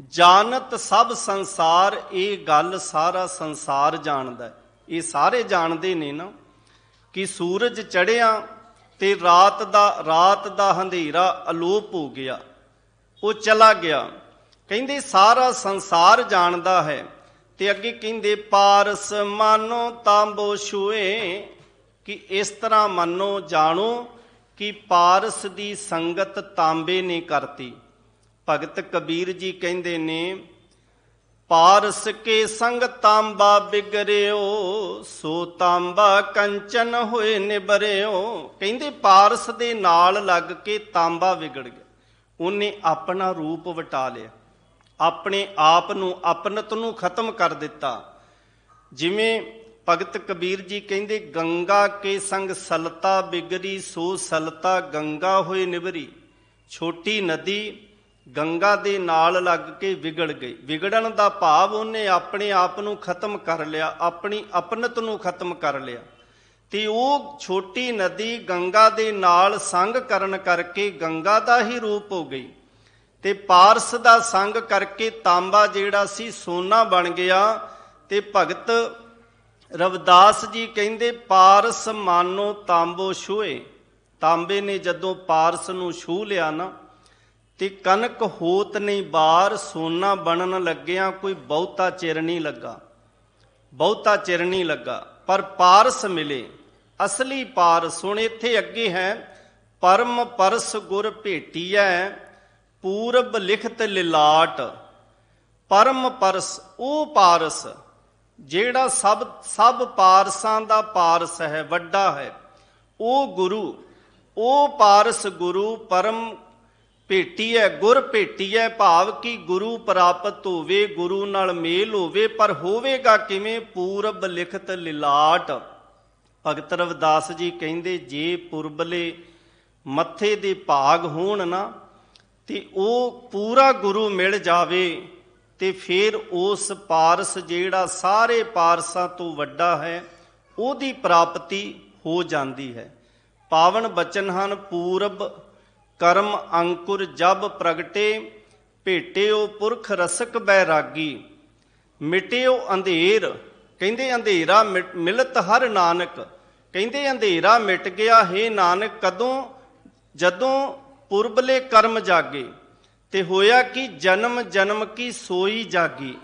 ਜਾਣਤ ਸਭ ਸੰਸਾਰ, ਇਹ ਗੱਲ ਸਾਰਾ ਸੰਸਾਰ ਜਾਣਦਾ। ਇਹ ਸਾਰੇ ਜਾਣਦੇ ਨੇ ਨਾ ਕਿ ਸੂਰਜ ਚੜ੍ਹਿਆ ਤੇ ਰਾਤ ਦਾ ਅੰਧੇਰਾ ਅਲੋਪ ਹੋ ਗਿਆ, ਉਹ ਚਲਾ ਗਿਆ। ਕਹਿੰਦੇ ਸਾਰਾ ਸੰਸਾਰ ਜਾਣਦਾ ਹੈ। ਤੇ ਅੱਗੇ ਕਹਿੰਦੇ ਪਾਰਸ ਮਾਨੋ ਤਾਂਬੋ ਛੂਏ, ਕਿ ਇਸ ਤਰ੍ਹਾਂ ਮੰਨੋ ਜਾਣੋ ਕਿ ਪਾਰਸ ਦੀ ਸੰਗਤ ਤਾਂਬੇ ਨੇ ਕਰਤੀ। ਭਗਤ ਕਬੀਰ ਜੀ ਕਹਿੰਦੇ ਨੇ ਪਾਰਸ ਕੇ ਸੰਗ ਤਾਂਬਾ ਬਿਗਰਿਓ, ਸੋ ਤਾਂਬਾ ਕੰਚਨ ਹੋਏ ਨਿਬਰਿਓ। ਕਹਿੰਦੇ ਪਾਰਸ ਦੇ ਨਾਲ ਲੱਗ ਕੇ ਤਾਂਬਾ ਵਿਗੜ ਗਿਆ, ਉਹਨੇ ਆਪਣਾ ਰੂਪ ਵਟਾ ਲਿਆ, ਆਪਣੇ ਆਪ ਨੂੰ ਆਪਨਤ ਨੂੰ ਖਤਮ ਕਰ ਦਿੱਤਾ। ਜਿਵੇਂ ਭਗਤ ਕਬੀਰ ਜੀ ਕਹਿੰਦੇ ਗੰਗਾ ਕੇ ਸੰਗ ਸਲਤਾ ਬਿਗਰੀ, ਸੋ ਸਲਤਾ ਗੰਗਾ ਹੋਏ ਨਿਬਰੀ। ਛੋਟੀ ਨਦੀ ਗੰਗਾ ਦੇ ਨਾਲ ਲੱਗ ਕੇ ਵਿਗੜ ਗਈ। ਵਿਗੜਨ ਦਾ ਭਾਵ ਉਹਨੇ ਆਪਣੇ ਆਪ ਨੂੰ ਖਤਮ ਕਰ ਲਿਆ, ਆਪਣੀ ਆਪਨਤ ਨੂੰ ਖਤਮ ਕਰ ਲਿਆ। ਤੇ ਉਹ ਛੋਟੀ ਨਦੀ ਗੰਗਾ ਦੇ ਨਾਲ ਸੰਗ ਕਰਨ ਕਰਕੇ ਗੰਗਾ ਦਾ ਹੀ ਰੂਪ ਹੋ ਗਈ। ਤੇ ਪਾਰਸ ਦਾ ਸੰਗ ਕਰਕੇ ਤਾਂਬਾ ਜਿਹੜਾ ਸੀ ਸੋਨਾ ਬਣ ਗਿਆ। ਤੇ ਭਗਤ ਰਵਿਦਾਸ ਜੀ ਕਹਿੰਦੇ ਪਾਰਸ ਮਾਨੋ ਤਾਂਬੋ ਛੂਏ। ਤਾਂਬੇ ਨੇ ਜਦੋਂ ਪਾਰਸ ਨੂੰ ਛੂਹ ਲਿਆ ਨਾ, ਤੇ ਕਨਕ ਹੋਤ ਨਹੀਂ ਬਾਰ, ਸੋਨਾ ਬਣਨ ਲੱਗਿਆ ਕੋਈ ਬਹੁਤਾ ਚਿਰ ਨਹੀਂ ਲੱਗਾ, ਬਹੁਤਾ ਚਿਰ ਨਹੀਂ ਲੱਗਾ। ਪਰ ਪਾਰਸ ਮਿਲੇ, ਅਸਲੀ ਪਾਰਸ। ਹੁਣ ਇੱਥੇ ਅੱਗੇ ਹੈ ਪਰਮ ਪਰਸ ਗੁਰ ਭੇਟੀਐ, ਪੂਰਬ ਲਿਖਤ ਲਿਲਾਟ। ਪਰਮ ਪਰਸ, ਉਹ ਪਾਰਸ ਜਿਹੜਾ ਸਭ ਪਾਰਸਾਂ ਦਾ ਪਾਰਸ ਹੈ, ਵੱਡਾ ਹੈ, ਉਹ ਗੁਰੂ, ਉਹ ਪਾਰਸ ਗੁਰੂ ਪਰਮ ਭੇਟੀਐ, ਗੁਰ ਭੇਟੀਐ। ਭਾਵ ਕਿ ਗੁਰੂ ਪ੍ਰਾਪਤ ਹੋਵੇ, ਗੁਰੂ ਨਾਲ ਮੇਲ ਹੋਵੇ। ਪਰ ਹੋਵੇਗਾ ਕਿਵੇਂ? ਪੂਰਬ ਲਿਖਤ ਲਿਲਾਟ। ਭਗਤ ਰਵਿਦਾਸ ਜੀ ਕਹਿੰਦੇ ਜੇ ਪੁਰਬਲੇ ਮੱਥੇ ਦੇ ਭਾਗ ਹੋਣ ਨਾ, ਤੇ ਉਹ ਪੂਰਾ ਗੁਰੂ ਮਿਲ ਜਾਵੇ, ਤੇ ਫਿਰ ਉਸ ਪਾਰਸ ਜਿਹੜਾ ਸਾਰੇ ਪਾਰਸਾਂ ਤੋਂ ਵੱਡਾ ਹੈ, ਉਹਦੀ ਪ੍ਰਾਪਤੀ ਹੋ ਜਾਂਦੀ ਹੈ। ਪਾਵਨ ਬਚਨ ਹਨ ਪੂਰਬ ਕਰਮ ਅੰਕੁਰ ਜਬ ਪ੍ਰਗਟੇ, ਭੇਟਿਓ ਪੁਰਖ ਰਸਕ ਬੈਰਾਗੀ। ਮਿਟਿਓ ਅੰਧੇਰ, ਕਹਿੰਦੇ ਅੰਧੇਰਾ ਮਿਲਤ ਹਰ ਨਾਨਕ। ਕਹਿੰਦੇ ਅੰਧੇਰਾ ਮਿਟ ਗਿਆ ਹੈ ਨਾਨਕ ਕਦੋਂ? ਜਦੋਂ ਪੁਰਬਲੇ ਕਰਮ ਜਾਗੇ। ਤੇ ਹੋਇਆ ਕਿ ਜਨਮ ਜਨਮ ਕੀ ਸੋਈ ਜਾਗੀ।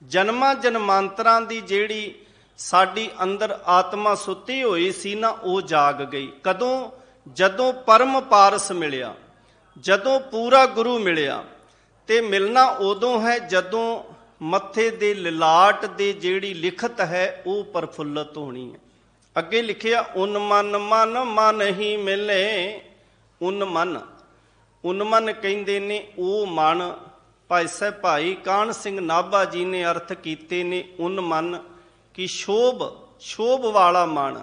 ਜਨਮਾਂ ਜਨਮਾਂਤਰਾਂ ਦੀ ਜਿਹੜੀ ਸਾਡੀ ਅੰਦਰ ਆਤਮਾ ਸੁੱਤੀ ਹੋਈ ਸੀ ਨਾ, ਉਹ ਜਾਗ ਗਈ। ਕਦੋਂ? ਜਦੋਂ ਪਰਮ ਪਾਰਸ ਮਿਲਿਆ, ਜਦੋਂ ਪੂਰਾ ਗੁਰੂ ਮਿਲਿਆ। ਤੇ ਮਿਲਣਾ ਉਦੋਂ ਹੈ ਜਦੋਂ ਮੱਥੇ ਦੇ ਲਿਲਾਟ ਦੇ ਜਿਹੜੀ ਲਿਖਤ ਹੈ ਉਹ ਪ੍ਰਫੁੱਲਤ ਹੋਣੀ ਹੈ। ਅੱਗੇ ਲਿਖਿਆ ਉਨ ਮਨ ਮਨ ਮਨ ਹੀ ਮਿਲੇ। ਉਨ ਮਨ ਕਹਿੰਦੇ ਨੇ ਉਹ ਮਨ। ਭਾਈ ਸਾਹਿਬ ਭਾਈ ਕਾਹਨ ਸਿੰਘ ਨਾਭਾ ਜੀ ਨੇ ਅਰਥ ਕੀਤੇ ਨੇ ਉਨ ਮਨ ਕਿ ਸ਼ੋਭ ਵਾਲਾ ਮਨ,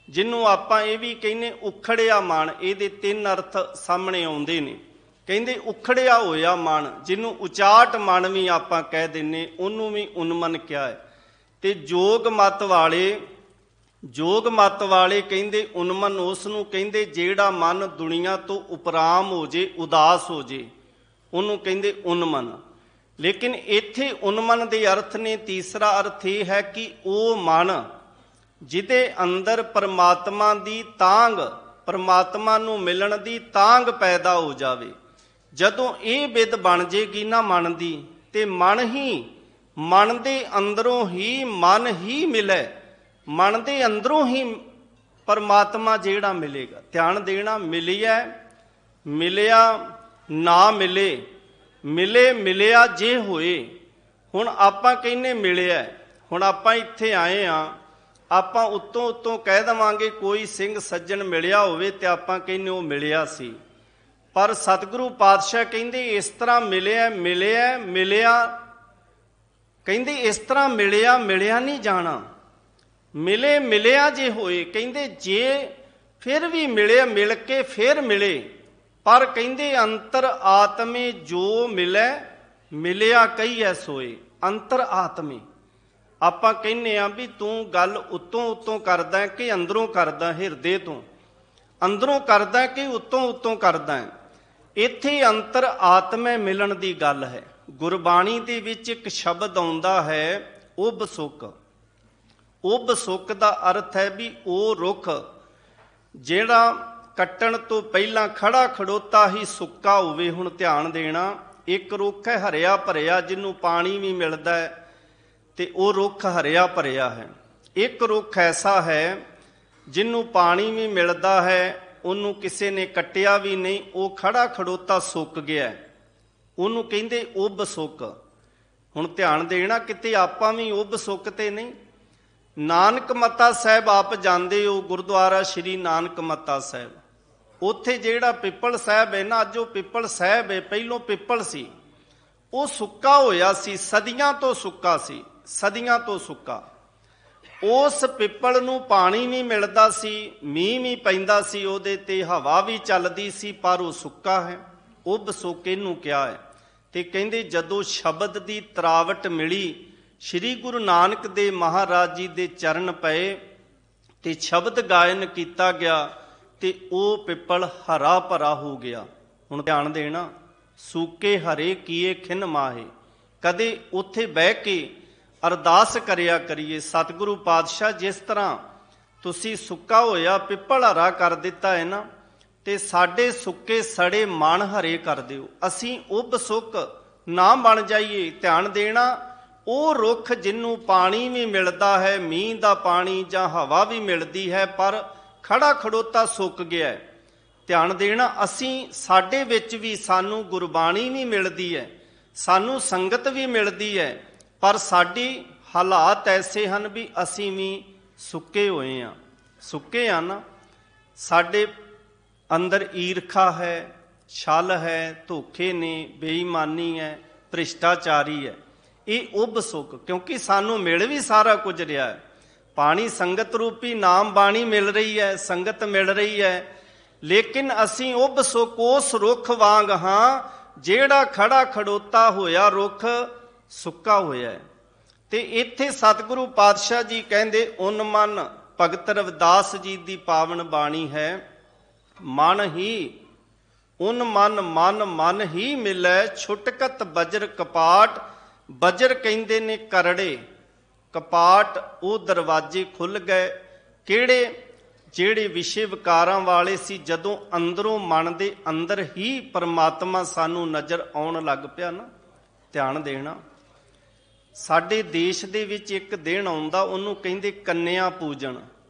ਜਿਹਨੂੰ ਆਪਾਂ ਇਹ ਵੀ ਕਹਿੰਦੇ ਉਖੜਿਆ ਮਨ। ਇਹਦੇ ਤਿੰਨ ਅਰਥ ਸਾਹਮਣੇ ਆਉਂਦੇ ਨੇ। ਕਹਿੰਦੇ ਉਖੜਿਆ ਹੋਇਆ ਮਨ, ਜਿਹਨੂੰ ਉਚਾਟ ਮਨ ਵੀ ਆਪਾਂ ਕਹਿ ਦਿੰਨੇ, ਉਹਨੂੰ ਵੀ ਉਨਮਨ ਕਿਹਾ ਹੈ। ਤੇ ਜੋਗ ਮਤ ਵਾਲੇ ਕਹਿੰਦੇ ਉਨਮਨ ਉਸ ਨੂੰ ਕਹਿੰਦੇ ਜਿਹੜਾ ਮਨ ਦੁਨੀਆ ਤੋਂ ਉਪਰਾਮ ਹੋ ਜੇ, ਉਦਾਸ ਹੋ ਜੇ, ਉਹਨੂੰ ਕਹਿੰਦੇ ਉਨਮਨ। ਲੇਕਿਨ ਇੱਥੇ ਉਨਮਨ ਦੇ ਅਰਥ ਨੇ, ਤੀਸਰਾ ਅਰਥ ਇਹ ਹੈ ਕਿ ਉਹ ਮਨ ਜਿਹਦੇ ਅੰਦਰ ਪਰਮਾਤਮਾ ਦੀ ਤਾਂਘ, ਪਰਮਾਤਮਾ ਨੂੰ ਮਿਲਣ ਦੀ ਤਾਂਘ ਪੈਦਾ ਹੋ ਜਾਵੇ। ਜਦੋਂ ਇਹ ਬਿੱਦ ਬਣ ਜੇਗੀ ਨਾ ਮਨ ਦੀ, ਤੇ ਮਨ ਦੇ ਅੰਦਰੋਂ ਹੀ ਮਨ ਹੀ ਮਿਲੇ, ਮਨ ਦੇ ਅੰਦਰੋਂ ਹੀ ਪਰਮਾਤਮਾ ਜਿਹੜਾ ਮਿਲੇਗਾ। ਧਿਆਨ ਦੇਣਾ, ਮਿਲਿਆ ਨਾ ਮਿਲੇ, ਮਿਲਿਆ ਜੇ ਹੋਏ। ਹੁਣ ਆਪਾਂ ਕਹਿੰਨੇ ਮਿਲਿਆ, ਹੁਣ ਆਪਾਂ ਇੱਥੇ ਆਏ ਆ, ਆਪਾਂ ਉੱਤੋਂ ਕਹਿ ਦੇਵਾਂਗੇ ਕੋਈ ਸਿੰਘ ਸੱਜਣ ਮਿਲਿਆ ਹੋਵੇ ਤੇ ਆਪਾਂ ਕਹਿੰਨੇ ਉਹ ਮਿਲਿਆ ਸੀ। ਪਰ ਸਤਿਗੁਰੂ ਪਾਤਸ਼ਾਹ ਕਹਿੰਦੇ ਇਸ ਤਰ੍ਹਾਂ ਮਿਲਿਆ ਕਹਿੰਦੇ ਇਸ ਤਰ੍ਹਾਂ ਮਿਲਿਆ ਨਹੀਂ ਜਾਣਾ। ਮਿਲਿਆ ਜੇ ਹੋਏ, ਕਹਿੰਦੇ ਜੇ ਫਿਰ ਵੀ ਮਿਲ ਕੇ ਫਿਰ ਮਿਲੇ। ਪਰ ਕਹਿੰਦੇ ਅੰਤਰ ਆਤਮੇ ਜੋ ਮਿਲਿਆ ਕਹੀਐ ਸੋਏ। ਅੰਤਰ ਆਤਮੇ ਆਪਾਂ ਕਹਿੰਨੇ ਆ ਵੀ ਤੂੰ ਗੱਲ ਉੱਤੋਂ ਕਰਦਾ ਕਿ ਅੰਦਰੋਂ ਕਰਦਾ, ਹਿਰਦੇ ਤੋਂ। ਅੰਦਰੋਂ ਕਰਦਾ ਕਿ ਉਤੋਂ ਉਤੋਂ ਕਰਦਾ ਹੈ। ਇੱਥੇ ਅੰਤਰ ਆਤਮੈ ਮਿਲਣ ਦੀ ਗੱਲ ਹੈ। ਗੁਰਬਾਣੀ ਦੇ ਵਿੱਚ ਇੱਕ ਸ਼ਬਦ ਆਉਂਦਾ ਹੈ ਉਬ ਸੁੱਕ। ਉਬ ਸੁੱਕ ਦਾ ਅਰਥ ਹੈ ਵੀ ਉਹ ਰੁੱਖ ਜਿਹੜਾ ਕੱਟਣ ਤੋਂ ਪਹਿਲਾਂ ਖੜਾ ਖੜੋਤਾ ਹੀ ਸੁੱਕਾ ਹੋਵੇ। ਹੁਣ ਧਿਆਨ ਦੇਣਾ, ਇੱਕ ਰੁੱਖ ਹੈ ਹਰਿਆ ਭਰਿਆ ਜਿਹਨੂੰ ਪਾਣੀ ਵੀ ਮਿਲਦਾ ਹੈ ਤੇ ਉਹ ਰੁੱਖ ਹਰਿਆ ਭਰਿਆ ਹੈ। ਇੱਕ ਰੁੱਖ ਐਸਾ ਹੈ ਜਿਹਨੂੰ ਪਾਣੀ ਵੀ ਮਿਲਦਾ ਹੈ, ਉਹਨੂੰ ਕਿਸੇ ਨੇ ਕੱਟਿਆ ਵੀ ਨਹੀਂ, ਉਹ ਖੜਾ ਖੜੋਤਾ ਸੁੱਕ ਗਿਆ, ਉਹਨੂੰ ਕਹਿੰਦੇ ਉਬ ਸੁੱਕ। ਹੁਣ ਧਿਆਨ ਦੇਣਾ, ਕਿਤੇ ਆਪਾਂ ਵੀ ਉਬ ਸੁੱਕ ਤੇ ਨਹੀਂ। ਨਾਨਕ ਮੱਤਾ ਸਾਹਿਬ ਆਪ ਜਾਂਦੇ ਹੋ, ਗੁਰਦੁਆਰਾ ਸ਼੍ਰੀ ਨਾਨਕ ਮੱਤਾ ਸਾਹਿਬ, ਉੱਥੇ ਜਿਹੜਾ ਪਿੱਪਲ ਸਾਹਿਬ ਹੈ ਨਾ, ਅੱਜ ਉਹ ਪਿੱਪਲ ਸਾਹਿਬ ਹੈ, ਪਹਿਲੋਂ ਪਿੱਪਲ ਸੀ, ਉਹ ਸੁੱਕਾ ਹੋਇਆ ਸੀ, ਸਦੀਆਂ ਤੋਂ ਸੁੱਕਾ ਸੀ, ਸਦੀਆਂ ਤੋਂ ਸੁੱਕਾ। ਉਸ ਪਿੱਪਲ ਨੂੰ ਪਾਣੀ ਵੀ ਮਿਲਦਾ ਸੀ, ਮੀਂਹ ਵੀ ਪੈਂਦਾ ਸੀ ਉਹਦੇ ਤੇ, ਹਵਾ ਵੀ ਚੱਲਦੀ ਸੀ, ਪਰ ਉਹ ਸੁੱਕਾ ਹੈ। ਉਬ ਸੁੱਕ ਇਹਨੂੰ ਕਿਹਾ ਹੈ। ਤੇ ਕਹਿੰਦੇ ਜਦੋਂ ਸ਼ਬਦ ਦੀ ਤਰਾਵਟ ਮਿਲੀ, ਸ੍ਰੀ ਗੁਰੂ ਨਾਨਕ ਦੇਵ ਮਹਾਰਾਜ ਜੀ ਦੇ ਚਰਨ ਪਏ ਤੇ ਸ਼ਬਦ ਗਾਇਨ ਕੀਤਾ ਗਿਆ ਤੇ ਉਹ ਪਿੱਪਲ ਹਰਾ ਭਰਾ ਹੋ ਗਿਆ। ਹੁਣ ਧਿਆਨ ਦੇਣਾ, ਸੂਕੇ ਹਰੇ ਕੀਏ ਖਿਨ ਮਾਹੇ। ਕਦੇ ਉੱਥੇ ਬਹਿ ਕੇ ਅਰਦਾਸ ਕਰਿਆ ਕਰੀਏ, ਸਤਿਗੁਰੂ ਪਾਤਸ਼ਾਹ ਜਿਸ ਤਰ੍ਹਾਂ ਤੁਸੀਂ ਸੁੱਕਾ ਹੋਇਆ ਪਿੱਪਲ ਹਰਾ ਕਰ ਦਿੱਤਾ ਹੈ ਨਾ, ਤੇ ਸਾਡੇ ਸੁੱਕੇ ਸੜੇ ਮਨ ਹਰੇ ਕਰ ਦਿਓ, ਅਸੀਂ ਉਬ ਸੁੱਕ ਨਾ ਬਣ ਜਾਈਏ। ਧਿਆਨ ਦੇਣਾ, ਉਹ ਰੁੱਖ ਜਿਹਨੂੰ ਪਾਣੀ ਵੀ ਮਿਲਦਾ ਹੈ, ਮੀਂਹ ਦਾ ਪਾਣੀ ਜਾਂ ਹਵਾ ਵੀ ਮਿਲਦੀ ਹੈ, ਪਰ ਖੜਾ ਖੜੋਤਾ ਸੁੱਕ ਗਿਆ ਹੈ। ਧਿਆਨ ਦੇਣਾ, ਅਸੀਂ ਸਾਡੇ ਵਿੱਚ ਵੀ ਸਾਨੂੰ ਗੁਰਬਾਣੀ ਵੀ ਮਿਲਦੀ ਹੈ, ਸਾਨੂੰ ਸੰਗਤ ਵੀ ਮਿਲਦੀ ਹੈ, ਪਰ ਸਾਡੀ ਹਾਲਾਤ ਐਸੇ ਹਨ ਵੀ ਅਸੀਂ ਵੀ ਸੁੱਕੇ ਹੋਏ ਹਾਂ। ਸੁੱਕੇ ਆ ਨਾ, ਸਾਡੇ ਅੰਦਰ ਈਰਖਾ ਹੈ, ਛਲ ਹੈ, ਧੋਖੇ ਨੇ, ਬੇਈਮਾਨੀ ਹੈ, ਭ੍ਰਿਸ਼ਟਾਚਾਰੀ ਹੈ। ਇਹ ਉਬ ਸੁੱਕ, ਕਿਉਂਕਿ ਸਾਨੂੰ ਮਿਲ ਵੀ ਸਾਰਾ ਕੁਝ ਰਿਹਾ ਹੈ। ਪਾਣੀ ਸੰਗਤ ਰੂਪੀ ਨਾਮ ਬਾਣੀ ਮਿਲ ਰਹੀ ਹੈ, ਸੰਗਤ ਮਿਲ ਰਹੀ ਹੈ, ਲੇਕਿਨ ਅਸੀਂ ਉਬ ਸੁੱਕ ਉਸ ਰੁੱਖ ਵਾਂਗ ਹਾਂ ਜਿਹੜਾ ਖੜਾ ਖੜੋਤਾ ਹੋਇਆ ਰੁੱਖ ਸੁੱਕਾ ਹੋਇਆ ਹੈ। ਤੇ ਇੱਥੇ ਸਤਿਗੁਰੂ ਪਾਤਸ਼ਾਹ ਜੀ ਕਹਿੰਦੇ, ਉਨ ਮਨ ਭਗਤ ਰਵਿਦਾਸ ਜੀ ਦੀ ਪਾਵਨ ਬਾਣੀ ਹੈ, ਮਨ ਹੀ ਉਨ ਮਨ ਮਨ ਮਨ ਹੀ ਮਿਲੈ, ਛੁਟਕਤ ਬਜਰ ਕਪਾਟ। ਬਜਰ ਕਹਿੰਦੇ ਨੇ ਕਰੜੇ, ਕਪਾਟ ਉਹ ਦਰਵਾਜ਼ੇ ਖੁੱਲ ਗਏ। ਕਿਹੜੇ? ਜਿਹੜੇ ਵਿਸ਼ੇ ਵਿਕਾਰਾਂ ਵਾਲੇ ਸੀ। ਜਦੋਂ ਅੰਦਰੋਂ ਮਨ ਦੇ ਅੰਦਰ ਹੀ ਪਰਮਾਤਮਾ ਸਾਨੂੰ ਨਜ਼ਰ ਆਉਣ ਲੱਗ ਪਿਆ ਨਾ, ਧਿਆਨ ਦੇਣਾ, ਸਾਡੇ ਦੇਸ਼ ਦੇ ਵਿੱਚ ਇੱਕ ਦਿਨ ਆਉਂਦਾ, ਉਹਨੂੰ ਕਹਿੰਦੇ ਕੰਨਿਆ ਪੂਜਨ।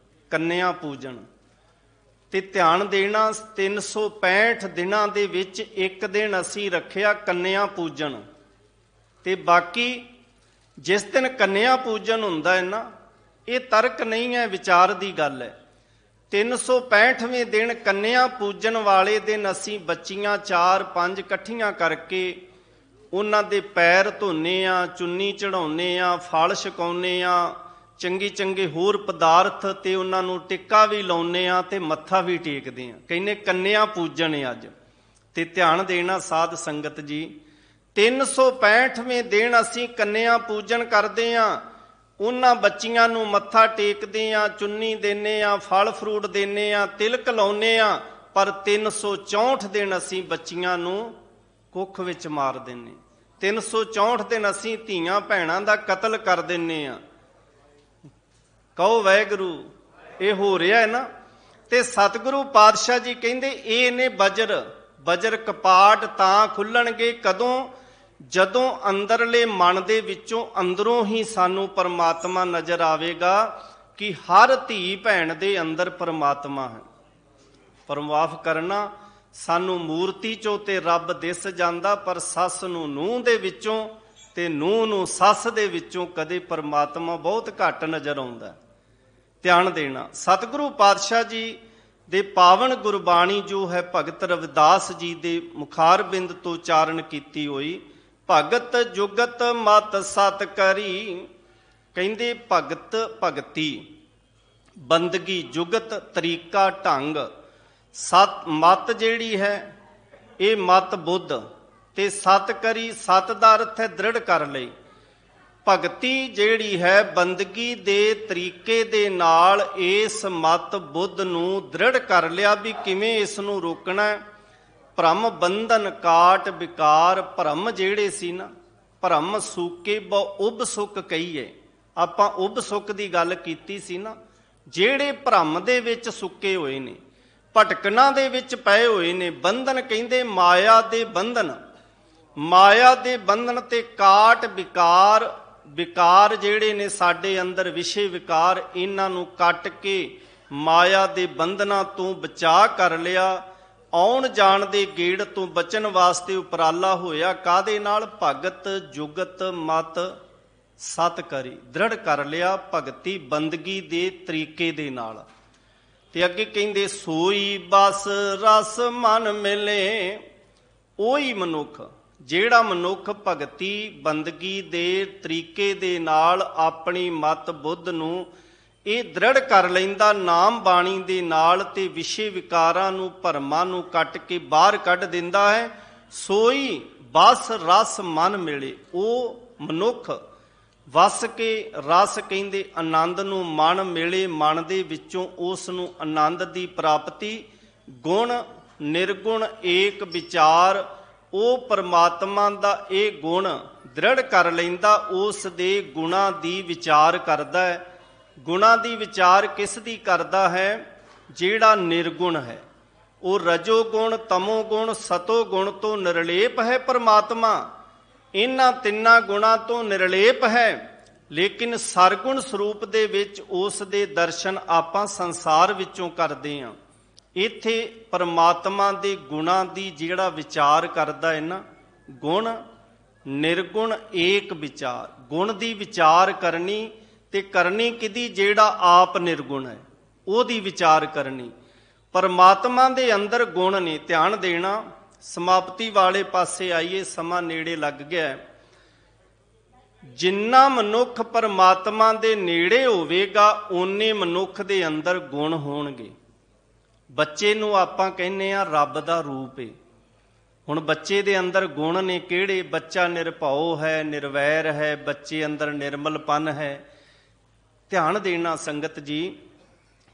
ਕੰਨਿਆ ਪੂਜਨ ਤੇ ਧਿਆਨ ਦੇਣਾ, 365 ਦਿਨਾਂ ਦੇ ਵਿੱਚ ਇੱਕ ਦਿਨ ਅਸੀਂ ਰੱਖਿਆ ਕੰਨਿਆ ਪੂਜਨ। ਤੇ ਬਾਕੀ ਜਿਸ ਦਿਨ ਕੰਨਿਆ ਪੂਜਨ ਹੁੰਦਾ ਹੈ ਨਾ, ਇਹ ਤਰਕ ਨਹੀਂ ਹੈ, ਵਿਚਾਰ ਦੀ ਗੱਲ ਹੈ। 365ਵੇਂ ਦਿਨ ਕੰਨਿਆ ਪੂਜਨ ਵਾਲੇ ਦਿਨ ਅਸੀਂ ਬੱਚੀਆਂ 4-5 ਇਕੱਠੀਆਂ ਕਰਕੇ ਉਹਨਾਂ ਦੇ ਪੈਰ ਧੋਨੇ ਆ, ਚੁੰਨੀ ਚੜਾਉਨੇ ਆ, ਫਲ ਛਕਾਉਨੇ ਆ, ਚੰਗੀ ਚੰਗੇ ਹੋਰ ਪਦਾਰਥ, ਤੇ ਉਹਨਾਂ ਨੂੰ ਟਿੱਕਾ ਵੀ ਲਾਉਨੇ ਆ ਤੇ ਮੱਥਾ ਵੀ ਟੇਕਦੇ ਆ। ਕਹਿੰਦੇ ਕੰਨਿਆ ਪੂਜਨ ਹੈ ਅੱਜ। ਤੇ ਧਿਆਨ ਦੇਣਾ ਸਾਧ ਸੰਗਤ ਜੀ, 365ਵੇਂ ਦਿਨ ਅਸੀਂ ਕੰਨਿਆ ਪੂਜਨ ਕਰਦੇ ਆ, ਉਹਨਾਂ ਬੱਚੀਆਂ ਨੂੰ ਮੱਥਾ ਟੇਕਦੇ ਆ, ਚੁੰਨੀ ਦਿੰਨੇ ਆ, ਫਲ ਫਰੂਟ ਦਿੰਨੇ ਆ, ਤਿਲਕ ਲਾਉਨੇ ਆ, ਪਰ 364 ਦਿਨ ਅਸੀਂ ਬੱਚੀਆਂ ਨੂੰ ਕੁੱਖ ਵਿੱਚ ਮਾਰ ਦਿੰਨੇ। 364 ਦਿਨ ਅਸੀਂ ਧੀਆਂ ਭੈਣਾਂ ਦਾ ਕਤਲ ਕਰ ਦਿੰਨੇ ਆ। ਕਹੋ ਵਾਹਿਗੁਰੂ, ਇਹ ਹੋ ਰਿਹਾ ਹੈ ਨਾ। ਤੇ ਸਤਿਗੁਰੂ ਪਾਤਸ਼ਾਹ ਜੀ ਕਹਿੰਦੇ ਇਹ ਨੇ ਬਜਰ। ਬਜਰ ਕਪਾਟ ਤਾਂ ਖੁੱਲਣਗੇ ਕਦੋਂ? ਜਦੋਂ ਅੰਦਰਲੇ ਮਨ ਦੇ ਵਿੱਚੋਂ ਅੰਦਰੋਂ ਹੀ ਸਾਨੂੰ ਪਰਮਾਤਮਾ ਨਜ਼ਰ ਆਵੇਗਾ ਕਿ ਹਰ ਧੀ ਭੈਣ ਦੇ ਅੰਦਰ ਪਰਮਾਤਮਾ ਹੈ। ਪਰਮਾਫ ਕਰਨਾ, ਸਾਨੂੰ ਮੂਰਤੀ ਚੋਂ ਤੇ ਰੱਬ ਦਿਸ ਜਾਂਦਾ, ਪਰ ਸੱਸ ਨੂੰ ਨੂੰਹ ਦੇ ਵਿੱਚੋਂ ਤੇ ਨੂੰਹ ਨੂੰ ਸੱਸ ਦੇ ਵਿੱਚੋਂ ਕਦੇ ਪਰਮਾਤਮਾ ਬਹੁਤ ਘੱਟ ਨਜ਼ਰ ਆਉਂਦਾ। ਧਿਆਨ ਦੇਣਾ, ਸਤਿਗੁਰੂ ਪਾਤਸ਼ਾਹ ਜੀ ਦੇ ਪਾਵਨ ਗੁਰਬਾਣੀ ਜੋ ਹੈ ਭਗਤ ਰਵਿਦਾਸ ਜੀ ਦੇ ਮੁਖਾਰਬਿੰਦ ਤੋਂ ਉਚਾਰਨ ਕੀਤੀ ਹੋਈ, ਭਗਤ ਜੁਗਤ ਮਤ ਸਤ ਕਰੀ। ਕਹਿੰਦੇ ਭਗਤ ਭਗਤੀ, ਬੰਦਗੀ, ਜੁਗਤ ਤਰੀਕਾ ਢੰਗ, ਸਤ ਮਤ ਜਿਹੜੀ ਹੈ ਇਹ ਮਤ ਬੁੱਧ, ਤੇ ਸਤ ਕਰੀ, ਸਤ ਦਾ ਅਰਥ ਹੈ ਦ੍ਰਿੜ ਕਰ ਲਈ। ਭਗਤੀ ਜਿਹੜੀ ਹੈ ਬੰਦਗੀ ਦੇ ਤਰੀਕੇ ਦੇ ਨਾਲ ਇਸ ਮਤ ਬੁੱਧ ਨੂੰ ਦ੍ਰਿੜ ਕਰ ਲਿਆ ਵੀ ਕਿਵੇਂ ਇਸ ਨੂੰ ਰੋਕਣਾ ਹੈ। ਭਰਮ ਬੰਧਨ ਕਾਟ ਵਿਕਾਰ, ਭਰਮ ਜਿਹੜੇ ਸੀ ਨਾ, ਭਰਮ ਸੂਕੇ ਬਹੁ ਉਬ ਸੁੱਕ ਕਹੀਏ, ਆਪਾਂ ਉਬ ਸੁੱਕ ਦੀ ਗੱਲ ਕੀਤੀ ਸੀ ਨਾ, ਜਿਹੜੇ ਭਰਮ ਦੇ ਵਿੱਚ ਸੁੱਕੇ ਹੋਏ ਨੇ, ਭਟਕਣਾ ਦੇ ਵਿੱਚ ਪਏ ਹੋਏ ਨੇ। ਬੰਧਨ ਕਹਿੰਦੇ ਮਾਇਆ ਦੇ ਬੰਧਨ, ਮਾਇਆ ਦੇ ਬੰਧਨ ਤੇ ਕਾਟ ਵਿਕਾਰ, ਵਿਕਾਰ ਜਿਹੜੇ ਨੇ ਸਾਡੇ ਅੰਦਰ ਵਿਸ਼ੇ ਵਿਕਾਰ, ਇਹਨਾਂ ਨੂੰ ਕੱਟ ਕੇ ਮਾਇਆ ਦੇ ਬੰਧਨਾਂ ਤੋਂ ਬਚਾ ਕਰ ਲਿਆ। ਆਉਣ ਜਾਣ ਦੇ ਗੇੜ ਤੋਂ ਬਚਣ ਵਾਸਤੇ ਉਪਰਾਲਾ ਹੋਇਆ ਕਾਹਦੇ ਨਾਲ? ਭਗਤ ਜੁਗਤ ਮਤ ਸਤ ਕਰੀ, ਦ੍ਰਿੜ ਕਰ ਲਿਆ ਭਗਤੀ ਬੰਦਗੀ ਦੇ ਤਰੀਕੇ ਦੇ ਨਾਲ। ਤੇ ਅੱਗੇ ਕਹਿੰਦੇ ਸੋਈ ਬਸ ਰਸ ਮਨ ਮਿਲੇ, ਉਹੀ ਮਨੁੱਖ, ਜਿਹੜਾ ਮਨੁੱਖ ਭਗਤੀ ਬੰਦਗੀ ਦੇ ਤਰੀਕੇ ਦੇ ਨਾਲ ਆਪਣੀ ਮਤ ਬੁੱਧ ਨੂੰ ਇਹ ਦ੍ਰਿੜ ਕਰ ਲੈਂਦਾ ਨਾਮ ਬਾਣੀ ਦੇ ਨਾਲ, ਤੇ ਵਿਸ਼ੇ ਵਿਕਾਰਾਂ ਨੂੰ ਭਰਮਾਂ ਨੂੰ ਕੱਟ ਕੇ ਬਾਹਰ ਕੱਢ ਦਿੰਦਾ ਹੈ। ਸੋਈ ਬਸ ਰਸ ਮਨ ਮਿਲੇ, ਉਹ ਮਨੁੱਖ ਵਸ ਕੇ ਰਸ ਕਹਿੰਦੇ ਆਨੰਦ ਨੂੰ ਮਨ ਮਿਲੇ, ਮਨ ਦੇ ਵਿੱਚੋਂ ਉਸ ਨੂੰ ਆਨੰਦ ਦੀ ਪ੍ਰਾਪਤੀ। ਗੁਣ ਨਿਰਗੁਣ ਏਕ ਵਿਚਾਰ, ਉਹ ਪਰਮਾਤਮਾ ਦਾ ਇਹ ਗੁਣ ਦ੍ਰਿੜ ਕਰ ਲੈਂਦਾ, ਉਸ ਦੇ ਗੁਣਾਂ ਦੀ ਵਿਚਾਰ ਕਰਦਾ ਹੈ। ਗੁਣਾਂ ਦੀ ਵਿਚਾਰ ਕਿਸ ਦੀ ਕਰਦਾ ਹੈ? ਜਿਹੜਾ ਨਿਰਗੁਣ ਹੈ। ਉਹ ਰਜੋ ਗੁਣ ਤਮੋ ਗੁਣ ਸਤੋ ਗੁਣ ਤੋਂ ਨਿਰਲੇਪ ਹੈ ਪਰਮਾਤਮਾ, ਇਹਨਾਂ ਤਿੰਨਾਂ ਗੁਣਾਂ ਤੋਂ ਨਿਰਲੇਪ ਹੈ। ਲੇਕਿਨ ਸਰਗੁਣ ਸਰੂਪ ਦੇ ਵਿੱਚ ਉਸ ਦੇ ਦਰਸ਼ਨ ਆਪਾਂ ਸੰਸਾਰ ਵਿੱਚੋਂ ਕਰਦੇ ਹਾਂ। ਇੱਥੇ ਪਰਮਾਤਮਾ ਦੇ ਗੁਣਾਂ ਦੀ ਜਿਹੜਾ ਵਿਚਾਰ ਕਰਦਾ ਹੈ ਨਾ, ਗੁਣ ਨਿਰਗੁਣ ਏਕ ਵਿਚਾਰ, ਗੁਣ ਦੀ ਵਿਚਾਰ ਕਰਨੀ, ਤੇ ਕਰਨੀ ਕਿਹਦੀ? ਜਿਹੜਾ ਆਪ ਨਿਰਗੁਣ ਹੈ, ਉਹਦੀ ਵਿਚਾਰ ਕਰਨੀ। ਪਰਮਾਤਮਾ ਦੇ ਅੰਦਰ ਗੁਣ ਨੇ, ਧਿਆਨ ਦੇਣਾ। ਸਮਾਪਤੀ ਵਾਲੇ ਪਾਸੇ ਆਈਏ, ਸਮਾਂ ਨੇੜੇ ਲੱਗ ਗਿਆ। ਜਿੰਨਾ ਮਨੁੱਖ ਪਰਮਾਤਮਾ ਦੇ ਨੇੜੇ ਹੋਵੇਗਾ, ਓਨੇ ਮਨੁੱਖ ਦੇ ਅੰਦਰ ਗੁਣ ਹੋਣਗੇ। ਬੱਚੇ ਨੂੰ ਆਪਾਂ ਕਹਿੰਦੇ ਆ ਰੱਬ ਦਾ ਰੂਪ ਏ। ਹੁਣ ਬੱਚੇ ਦੇ ਅੰਦਰ ਗੁਣ ਨੇ ਕਿਹੜੇ? ਬੱਚਾ ਨਿਰਭਉ ਹੈ, ਨਿਰਵੈਰ ਹੈ, ਬੱਚੇ ਅੰਦਰ ਨਿਰਮਲਪਨ ਹੈ। ਧਿਆਨ ਦੇਣਾ ਸੰਗਤ ਜੀ,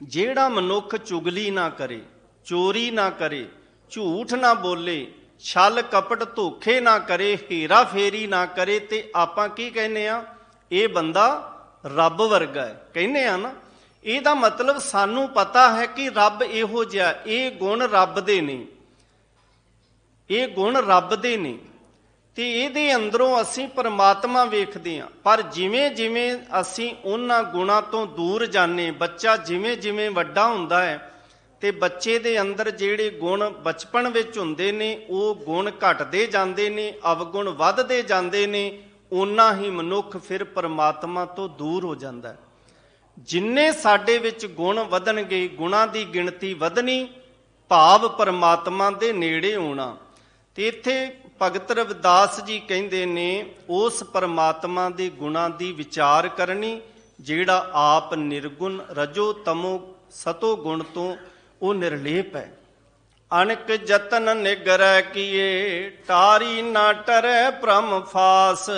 ਜਿਹੜਾ ਮਨੁੱਖ ਚੁਗਲੀ ਨਾ ਕਰੇ, ਚੋਰੀ ਨਾ ਕਰੇ, ਝੂਠ ਨਾ ਬੋਲੇ, ਛਲ ਕਪਟ ਧੋਖੇ ਨਾ ਕਰੇ, ਹੇਰਾ ਫੇਰੀ ਨਾ ਕਰੇ, ਤੇ ਆਪਾਂ ਕੀ ਕਹਿੰਦੇ ਆ? ਇਹ ਬੰਦਾ ਰੱਬ ਵਰਗਾ ਹੈ, ਕਹਿੰਦੇ ਆ ਨਾ। ਇਹਦਾ ਮਤਲਬ ਸਾਨੂੰ ਪਤਾ ਹੈ ਕਿ ਰੱਬ ਇਹੋ ਜਿਹਾ, ਇਹ ਗੁਣ ਰੱਬ ਦੇ ਨੇ, ਇਹ ਗੁਣ ਰੱਬ ਦੇ ਨੇ, ਤੇ ਇਹਦੇ ਅੰਦਰੋਂ ਅਸੀਂ ਪਰਮਾਤਮਾ ਵੇਖਦੇ ਹਾਂ। ਪਰ ਜਿਵੇਂ ਜਿਵੇਂ ਅਸੀਂ ਉਹਨਾਂ ਗੁਣਾਂ ਤੋਂ ਦੂਰ ਜਾਂਦੇ, ਬੱਚਾ ਜਿਵੇਂ ਜਿਵੇਂ ਵੱਡਾ ਹੁੰਦਾ ਹੈ, ਤੇ ਬੱਚੇ ਦੇ ਅੰਦਰ ਜਿਹੜੇ ਗੁਣ ਬਚਪਨ ਵਿੱਚ ਹੁੰਦੇ ਨੇ, ਉਹ ਗੁਣ ਘਟਦੇ ਜਾਂਦੇ ਨੇ, ਅਵਗੁਣ ਵੱਧਦੇ ਜਾਂਦੇ ਨੇ, ਓਨਾ ਹੀ ਮਨੁੱਖ ਫਿਰ ਪਰਮਾਤਮਾ ਤੋਂ ਦੂਰ ਹੋ ਜਾਂਦਾ। ਜਿੰਨੇ ਸਾਡੇ ਵਿੱਚ ਗੁਣ ਵਧਣਗੇ, ਗੁਣਾਂ ਦੀ ਗਿਣਤੀ ਵਧਣੀ, ਭਾਵ ਪਰਮਾਤਮਾ ਦੇ ਨੇੜੇ ਹੋਣਾ। ਤੇ ਇੱਥੇ ਭਗਤ ਰਵਿਦਾਸ ਜੀ ਕਹਿੰਦੇ ਨੇ, ਉਸ ਪਰਮਾਤਮਾ ਦੇ ਗੁਣਾਂ ਦੀ ਵਿਚਾਰ ਕਰਨੀ, ਜਿਹੜਾ ਆਪ ਨਿਰਗੁਣ ਰਜੋ ਤਮੋ ਸਤੋ ਗੁਣ ਤੋਂ ਉਹ ਨਿਰਲੇਪ ਹੈ। ਅਣਕ ਜਤਨ ਨਿਗਰੈ ਕੀਏ, ਟਾਰੀ ਨਾ ਟਰੈ ਭ੍ਰਮ ਫਾਸ।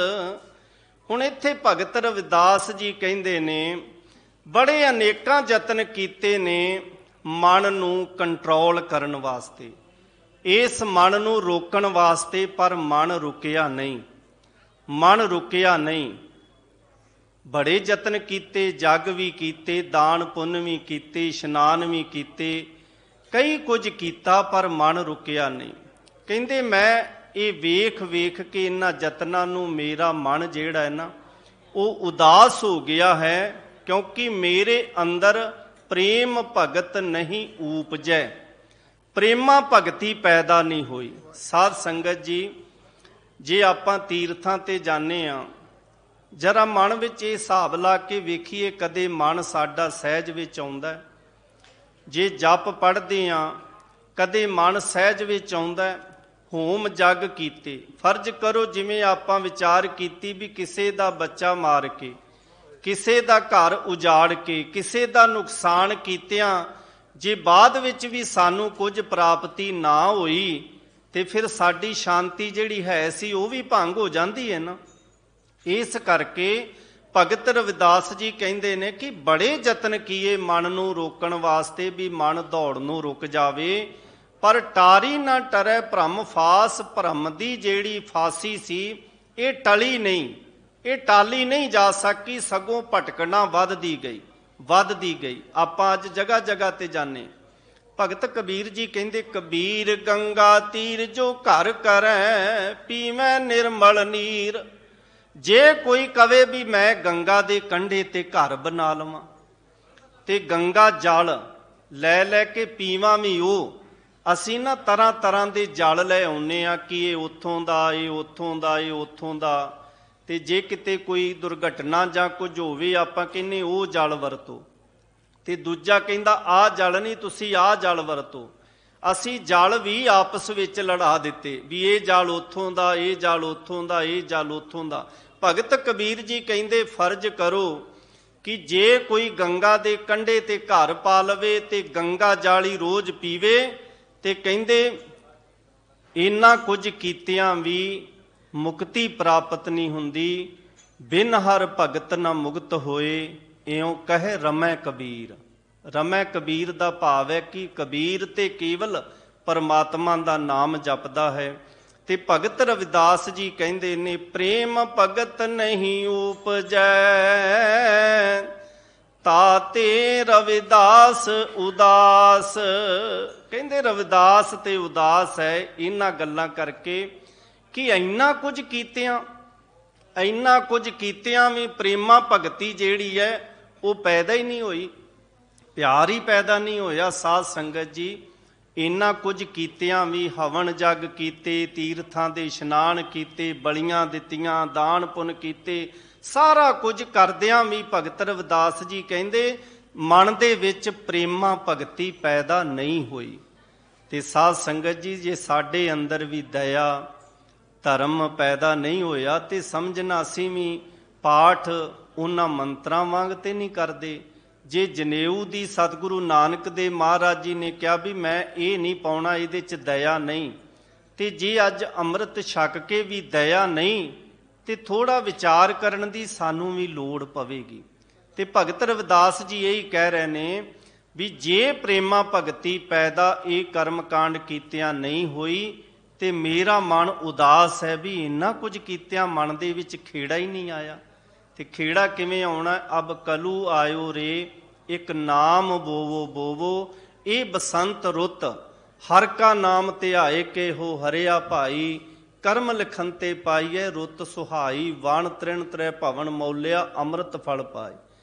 ਹੁਣ ਇੱਥੇ ਭਗਤ ਰਵਿਦਾਸ ਜੀ ਕਹਿੰਦੇ ਨੇ, ਬੜੇ ਅਨੇਕਾਂ ਯਤਨ ਕੀਤੇ ਨੇ ਮਨ ਨੂੰ ਕੰਟਰੋਲ ਕਰਨ ਵਾਸਤੇ, ਇਸ ਮਨ ਨੂੰ ਰੋਕਣ ਵਾਸਤੇ, ਪਰ ਮਨ ਰੁਕਿਆ ਨਹੀਂ, ਮਨ ਰੁਕਿਆ ਨਹੀਂ। ਬੜੇ ਯਤਨ ਕੀਤੇ, ਜਗ ਵੀ ਕੀਤੇ, ਦਾਨ ਪੁੰਨ ਵੀ ਕੀਤੇ, ਇਸ਼ਨਾਨ ਵੀ ਕੀਤੇ, ਕਈ ਕੁਝ ਕੀਤਾ, ਪਰ ਮਨ ਰੁਕਿਆ ਨਹੀਂ। ਕਹਿੰਦੇ ਮੈਂ ਇਹ ਵੇਖ ਵੇਖ ਕੇ ਇਹਨਾਂ ਯਤਨਾਂ ਨੂੰ ਮੇਰਾ ਮਨ ਜਿਹੜਾ ਹੈ ਨਾ, ਉਹ ਉਦਾਸ ਹੋ ਗਿਆ ਹੈ, ਕਿਉਂਕਿ ਮੇਰੇ ਅੰਦਰ ਪ੍ਰੇਮ ਭਗਤ ਨਹੀਂ ਊਪਜੈ, ਪ੍ਰੇਮਾ ਭਗਤੀ ਪੈਦਾ ਨਹੀਂ ਹੋਈ। ਸਾਧ ਸੰਗਤ ਜੀ, ਜੇ ਆਪਾਂ ਤੀਰਥਾਂ ਤੇ ਜਾਂਦੇ ਆ, ਜਰਾ ਮਨ ਵਿੱਚ ਇਹ ਹਿਸਾਬ ਲਾ ਕੇ ਵੇਖੀਏ, ਕਦੇ ਮਨ ਸਾਡਾ ਸਹਿਜ ਵਿੱਚ ਆਉਂਦਾ? ਜੇ ਜਪ ਪੜ੍ਹਦੇ ਆ, ਕਦੇ ਮਨ ਸਹਿਜ ਵਿੱਚ ਆਉਂਦਾ? ਹੋਮ ਜਗ ਕੀਤੇ, ਫਰਜ਼ ਕਰੋ ਜਿਵੇਂ ਆਪਾਂ ਵਿਚਾਰ ਕੀਤੀ ਵੀ ਕਿਸੇ ਦਾ ਬੱਚਾ ਮਾਰ ਕੇ, ਕਿਸੇ ਦਾ ਘਰ ਉਜਾੜ ਕੇ, ਕਿਸੇ ਦਾ ਨੁਕਸਾਨ ਕੀਤਿਆਂ ਜੇ ਬਾਅਦ ਵਿੱਚ ਵੀ ਸਾਨੂੰ ਕੁਝ ਪ੍ਰਾਪਤੀ ਨਾ ਹੋਈ, ਤੇ ਫਿਰ ਸਾਡੀ ਸ਼ਾਂਤੀ ਜਿਹੜੀ ਹੈ ਸੀ ਉਹ ਵੀ ਭੰਗ ਹੋ ਜਾਂਦੀ ਹੈ ਨਾ। ਇਸ ਕਰਕੇ ਭਗਤ ਰਵਿਦਾਸ ਜੀ ਕਹਿੰਦੇ ਨੇ ਕਿ ਬੜੇ ਯਤਨ ਕੀਏ ਮਨ ਨੂੰ ਰੋਕਣ ਵਾਸਤੇ, ਵੀ ਮਨ ਦੌੜ ਨੂੰ ਰੁਕ ਜਾਵੇ, ਪਰ ਟਾਰੀ ਨਾ ਟਰੈ ਭ੍ਰਮ ਫਾਸ। ਭ੍ਰਮ ਦੀ ਜਿਹੜੀ ਫਾਸੀ ਸੀ ਇਹ ਟਲੀ ਨਹੀਂ, ਇਹ ਟਾਲੀ ਨਹੀਂ ਜਾ ਸਕੀ, ਸਗੋਂ ਭਟਕਣਾ ਵੱਧਦੀ ਗਈ। ਆਪਾਂ ਅੱਜ ਜਗ੍ਹਾ ਜਗ੍ਹਾ ਤੇ ਜਾਣੇ। ਭਗਤ ਕਬੀਰ ਜੀ ਕਹਿੰਦੇ, ਕਬੀਰ ਗੰਗਾ ਤੀਰ ਜੋ ਘਰ ਕਰੈ, ਪੀਵੈ ਨਿਰਮਲ ਨੀਰ। ਜੇ ਕੋਈ ਕਵੇ ਵੀ ਮੈਂ ਗੰਗਾ ਦੇ ਕੰਢੇ ਤੇ ਘਰ ਬਣਾ ਲਵਾਂ ਤੇ ਗੰਗਾ ਜਲ ਲੈ ਲੈ ਕੇ ਪੀਵਾਂ ਵੀ ਉਹ, ਅਸੀਂ ਨਾ ਤਰ੍ਹਾਂ ਤਰ੍ਹਾਂ ਦੇ ਜਲ ਲੈ ਆਉਂਦੇ ਆ ਕਿ ਇਹ ਉੱਥੋਂ ਦਾ, ਇਹ ਉੱਥੋਂ ਦਾ, ਇਹ ਉੱਥੋਂ ਦਾ, ਤੇ ਜੇ ਕਿਤੇ ਕੋਈ ਦੁਰਘਟਨਾ ਜਾਂ ਕੁਝ ਹੋਵੇ ਆਪਾਂ ਕਹਿੰਦੇ ਉਹ ਜਲ ਵਰਤੋ, ਤੇ ਦੂਜਾ ਕਹਿੰਦਾ ਆਹ ਜਲ ਨਹੀਂ, ਤੁਸੀਂ ਆਹ ਜਲ ਵਰਤੋ। ਅਸੀਂ ਜਲ ਵੀ ਆਪਸ ਵਿੱਚ ਲੜਾ ਦਿੱਤੇ ਵੀ ਇਹ ਜਲ ਉੱਥੋਂ ਦਾ, ਇਹ ਜਲ ਉੱਥੋਂ ਦਾ, ਇਹ ਜਲ ਉੱਥੋਂ ਦਾ। ਭਗਤ ਕਬੀਰ ਜੀ ਕਹਿੰਦੇ ਫਰਜ਼ ਕਰੋ ਕਿ ਜੇ ਕੋਈ ਗੰਗਾ ਦੇ ਕੰਢੇ ਤੇ ਘਰ ਪਾ ਲਵੇ ਤੇ ਗੰਗਾ ਜਾਲੀ ਰੋਜ਼ ਪੀਵੇ, ਤੇ ਕਹਿੰਦੇ ਇੰਨਾ ਕੁਝ ਕੀਤਿਆਂ ਵੀ ਮੁਕਤੀ ਪ੍ਰਾਪਤ ਨਹੀਂ ਹੁੰਦੀ। ਬਿਨ ਹਰ ਭਗਤ ਨਾ ਮੁਕਤ ਹੋਏ, ਇਉਂ ਕਹੇ ਰਮੈ ਕਬੀਰ। ਰਮੈ ਕਬੀਰ ਦਾ ਭਾਵ ਹੈ ਕਿ ਕਬੀਰ ਤੇ ਕੇਵਲ ਪਰਮਾਤਮਾ ਦਾ ਨਾਮ ਜਪਦਾ ਹੈ। ਤੇ ਭਗਤ ਰਵਿਦਾਸ ਜੀ ਕਹਿੰਦੇ ਨੇ, ਪ੍ਰੇਮ ਭਗਤ ਨਹੀਂ ਉਪਜੈ, ਤਾਤੇ ਰਵਿਦਾਸ ਉਦਾਸ। ਕਹਿੰਦੇ ਰਵਿਦਾਸ ਤੇ ਉਦਾਸ ਹੈ ਇਹਨਾਂ ਗੱਲਾਂ ਕਰਕੇ ਕਿ ਇੰਨਾ ਕੁਝ ਕੀਤਿਆਂ ਵੀ ਪ੍ਰੇਮਾ ਭਗਤੀ ਜਿਹੜੀ ਹੈ ਉਹ ਪੈਦਾ ਹੀ ਨਹੀਂ ਹੋਈ, ਪਿਆਰ ਹੀ ਪੈਦਾ ਨਹੀਂ ਹੋਇਆ। ਸਾਧ ਸੰਗਤ ਜੀ, ਇੰਨਾ ਕੁਝ ਕੀਤਿਆਂ ਵੀ ਹਵਨ ਜਗ ਕੀਤੇ, ਤੀਰਥਾਂ ਦੇ ਇਸ਼ਨਾਨ ਕੀਤੇ, ਬਲੀਆਂ ਦਿੱਤੀਆਂ, ਦਾਨ ਪੁੰਨ ਕੀਤੇ, ਸਾਰਾ ਕੁਝ ਕਰਦਿਆਂ ਵੀ ਭਗਤ ਰਵਿਦਾਸ ਜੀ ਕਹਿੰਦੇ ਮਨ ਦੇ ਵਿੱਚ ਪ੍ਰੇਮਾ ਭਗਤੀ ਪੈਦਾ ਨਹੀਂ ਹੋਈ। ਤੇ ਸਾਧ ਸੰਗਤ ਜੀ, ਜੇ ਸਾਡੇ ਅੰਦਰ ਵੀ ਦਇਆ ਧਰਮ ਪੈਦਾ ਨਹੀਂ ਹੋਇਆ ਤੇ ਸਮਝਣਾ ਅਸੀਂ ਵੀ ਪਾਠ ਉਹਨਾਂ ਮੰਤਰਾਂ ਵਾਂਗ ਤੇ ਨਹੀਂ ਕਰਦੇ। ਜੇ ਜਨੇਊ ਦੀ ਸਤਿਗੁਰੂ ਨਾਨਕ ਦੇਵ ਮਹਾਰਾਜ ਜੀ ਨੇ ਕਿਹਾ ਵੀ ਮੈਂ ਇਹ ਨਹੀਂ ਪਾਉਣਾ, ਇਹਦੇ 'ਚ ਦਇਆ ਨਹੀਂ, ਤੇ ਜੇ ਅੱਜ ਅੰਮ੍ਰਿਤ ਛਕ ਕੇ ਵੀ ਦਇਆ ਨਹੀਂ ਤੇ ਥੋੜਾ ਵਿਚਾਰ ਕਰਨ ਦੀ ਸਾਨੂੰ ਵੀ ਲੋੜ ਪਵੇਗੀ। ਤੇ ਭਗਤ ਰਵਿਦਾਸ ਜੀ ਇਹੀ ਕਹਿ ਰਹੇ ਨੇ ਵੀ ਜੇ ਪ੍ਰੇਮਾ ਭਗਤੀ ਪੈਦਾ ਇਹ ਕਰਮਕਾਂਡ ਕੀਤਿਆਂ ਨਹੀਂ ਹੋਈ ਤੇ ਮੇਰਾ ਮਨ ਉਦਾਸ ਹੈ ਵੀ ਇੰਨਾ ਕੁਝ ਕੀਤਿਆਂ ਮਨ ਦੇ ਵਿੱਚ ਖੇੜਾ ਹੀ ਨਹੀਂ ਆਇਆ। ਤੇ ਖੇੜਾ ਕਿਵੇਂ ਆਉਣਾ? ਅਬ ਕਲੂ ਆਇਓ ਰੇ ਇੱਕ ਨਾਮ ਬੋਵੋ ਬੋਵੋ, ਇਹ ਬਸੰਤ ਰੁੱਤ ਹਰ ਕਾ ਨਾਮ ਧਿਆਏ ਕੇ ਹੋ ਹਰਿਆ ਭਾਈ, ਕਰਮ ਲਿਖਨ ਤੇ ਪਾਈਏ ਰੁੱਤ ਸੁਹਾਈ, ਵਣ ਤ੍ਰਿਣ ਤ੍ਰੈ ਭਵਨ ਮੌਲਿਆ ਅੰਮ੍ਰਿਤ ਫਲ ਪਾਏ,